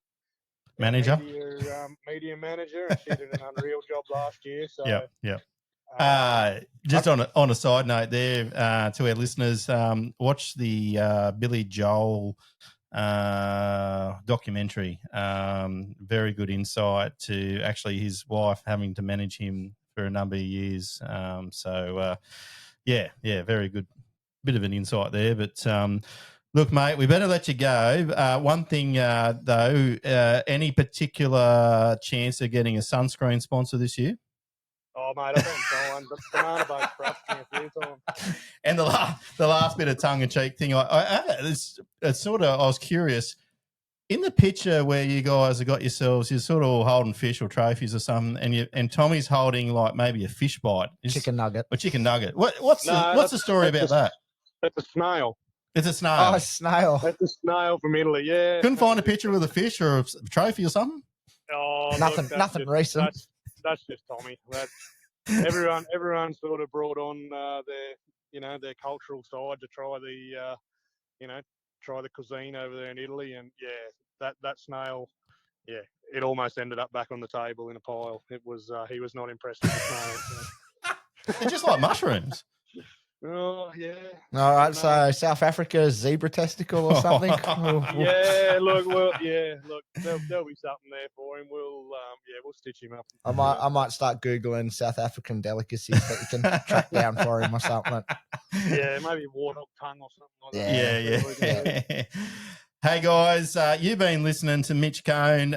manager, media manager, and she did an unreal job last year. So just on a side note there to our listeners, watch the Billy Joel documentary. Very good insight to actually his wife having to manage him for a number of years. Very good bit of an insight there. But look, mate, we better let you go. One thing though, any particular chance of getting a sunscreen sponsor this year? Oh, mate, I've been trying. Banana boats for us a few times. And the last bit of tongue-in-cheek thing, it's sort of, I was curious, in the picture where you guys have got yourselves, you're sort of all holding fish or trophies or something, and Tommy's holding like maybe a fish bite. Chicken nugget. A chicken nugget. What's the story about that? It's a snail. It's a snail. Oh, a snail. It's a snail from Italy, yeah. Couldn't find a picture with a fish or a trophy or something? Oh, nothing recent. That's just Tommy. Everyone sort of brought on their cultural side to try the cuisine over there in Italy, and that snail, it almost ended up back on the table in a pile. It was he was not impressed with the snail. So. They're just like mushrooms. Oh, yeah. All right, so South Africa's zebra testicle or something? Look, there'll be something there for him. We'll stitch him up. I might start Googling South African delicacies that you can track down for him or something. Yeah, maybe warthog tongue or something like that. Yeah. Hey guys, you've been listening to Mitch Cone.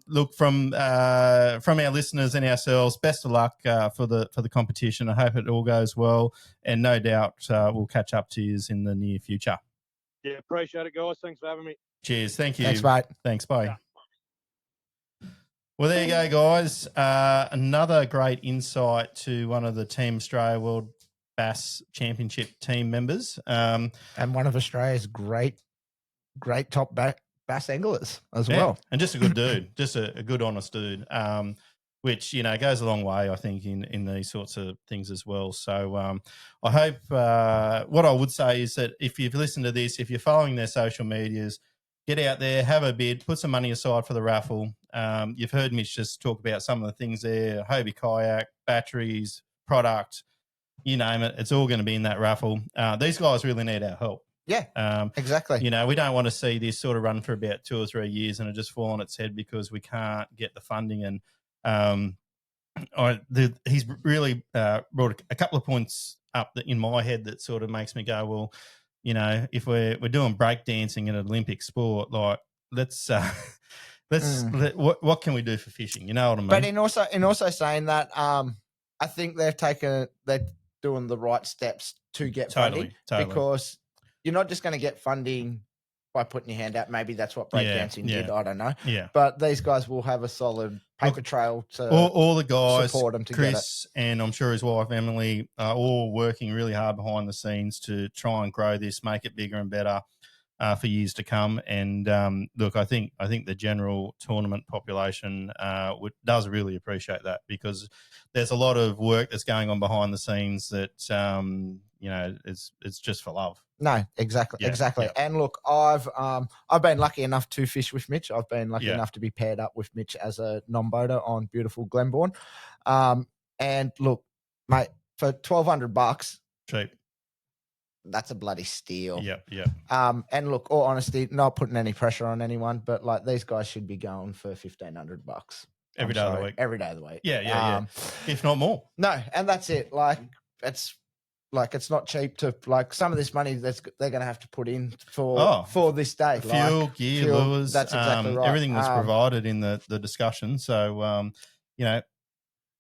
Look, from our listeners and ourselves, best of luck for the competition. I hope it all goes well, and no doubt we'll catch up to you in the near future. Yeah, appreciate it, guys. Thanks for having me. Cheers. Thank you. Thanks, mate. Thanks. Bye. Yeah. Well, there you go, guys. Another great insight to one of the Team Australia World Bass Championship team members, and one of Australia's great top bass anglers as well. And just a good dude, just a good, honest dude, which, goes a long way, I think, in these sorts of things as well. So I hope what I would say is that if you've listened to this, if you're following their social medias, get out there, have a bid, put some money aside for the raffle. You've heard Mitch just talk about some of the things there, Hobie kayak, batteries, product, you name it. It's all going to be in that raffle. These guys really need our help. Yeah, exactly. We don't want to see this sort of run for about 2 or 3 years and it just fall on its head because we can't get the funding. And he's really brought a couple of points up in my head that sort of makes me go, well, if we're doing breakdancing in an Olympic sport, like what can we do for fishing? You know what I mean? But in also saying that, I think they're doing the right steps to get funding because you're not just going to get funding by putting your hand out. Maybe that's what breakdancing did. I don't know. Yeah. But these guys will have a solid paper trail to all the guys, support them to Chris, get it. and I'm sure his wife Emily are all working really hard behind the scenes to try and grow this, make it bigger and better. for years to come. And look, I think the general tournament population does really appreciate that, because there's a lot of work that's going on behind the scenes that it's just for love. No, exactly. Yeah. And look, I've been lucky enough to fish with Mitch. I've been lucky enough to be paired up with Mitch as a non-boater on beautiful Glenbourne. And look, mate, for $1,200, cheap. That's a bloody steal. Yeah. And look, all honesty, not putting any pressure on anyone, but like these guys should be going for $1,500 every day of the week. Every day of the week. Yeah. If not more. No, and that's it. Like it's not cheap to some of this money they're going to have to put in for this day. Fuel, gear, lures. That's exactly right. Everything was provided in the discussion. So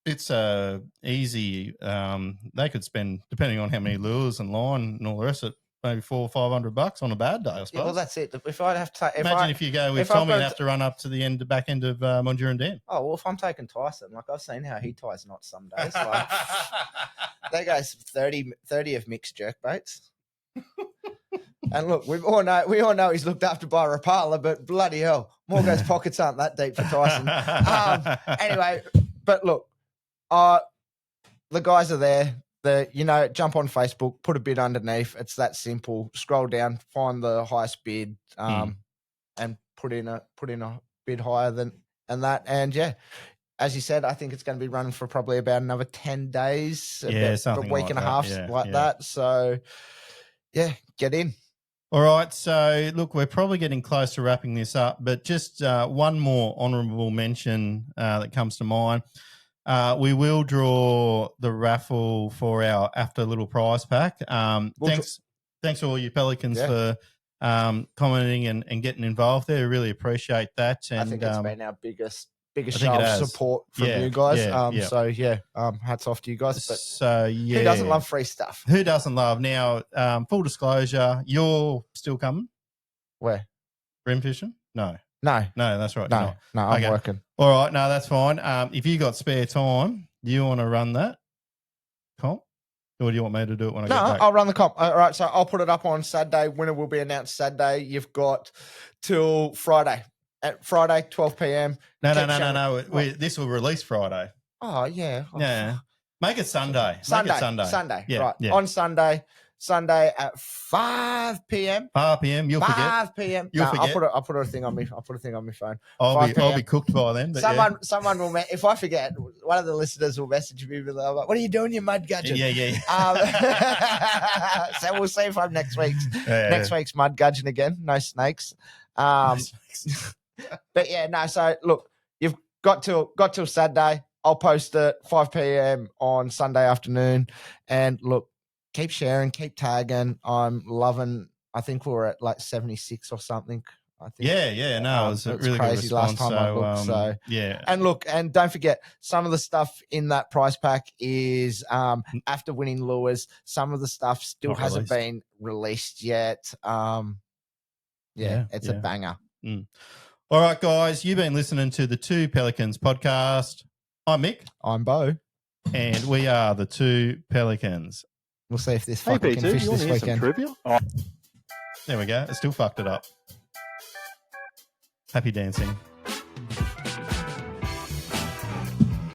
it's easy. They could spend, depending on how many lures and line and all the rest of it, maybe $400 or $500 on a bad day, I suppose. Yeah, well, that's it. If I'd have to imagine if you go with Tommy and have to run up to the back end of Mondurun Dam. Oh well, if I'm taking Tyson, like I've seen how he ties knots some days. Like that goes 30 of mixed jerk baits. And look, we all know he's looked after by Rapala, but bloody hell, Morgo's pockets aren't that deep for Tyson. Anyway, but look, the guys are there. Jump on Facebook, put a bid underneath. It's that simple. Scroll down, find the highest bid, and put in a bid higher than that. And yeah, as you said, I think it's going to be running for probably about another 10 days, a week and a half, that. So yeah, get in. All right. So look, we're probably getting close to wrapping this up, but just one more honourable mention that comes to mind. We will draw the raffle for our after little prize pack. Thanks to all you Pelicans for commenting and getting involved there. Really appreciate that. And I think it's been our biggest show of support from you guys. So hats off to you guys. But who doesn't love free stuff? Who doesn't love? Now, full disclosure, you're still coming? Where? Bream fishing? No, that's right. No, I'm working. All right, no, that's fine. If you got spare time, do you want to run that comp? Or do you want me to do it when I get back? No, I'll run the comp. All right, so I'll put it up on Saturday. Winner will be announced Saturday. You've got till Friday. At Friday, 12 p.m. No. This will release Friday. Oh, yeah. Yeah. Make it Sunday. Sunday. Yeah, right. Yeah. On Sunday at 5 p.m. 5 p.m. You'll forget. 5 p.m. You'll forget. I'll put a thing on me. I'll put a thing on my phone. I'll be cooked by then. But someone will. If I forget, one of the listeners will message me with like, "What are you doing, you mud gudgeon?" Yeah. So we'll see if I'm next week's mud gudgeon again. No snakes. But yeah, no. So look, you've got till Saturday. I'll post it 5 p.m. on Sunday afternoon, and look, keep sharing, keep tagging. I'm loving. I think we were at like 76 or something. I think. Yeah. No, it was a really crazy good response. last time I looked. So yeah. And look, and don't forget, some of the stuff in that prize pack is after winning lures. Some of the stuff still hasn't been released yet. It's a banger. All right, guys, you've been listening to the Two Pelicans podcast. I'm Mick. I'm Bo. And we are the Two Pelicans. We'll see if this fucker can fish this weekend. Trivia? Oh. There we go. It still fucked it up. Happy dancing.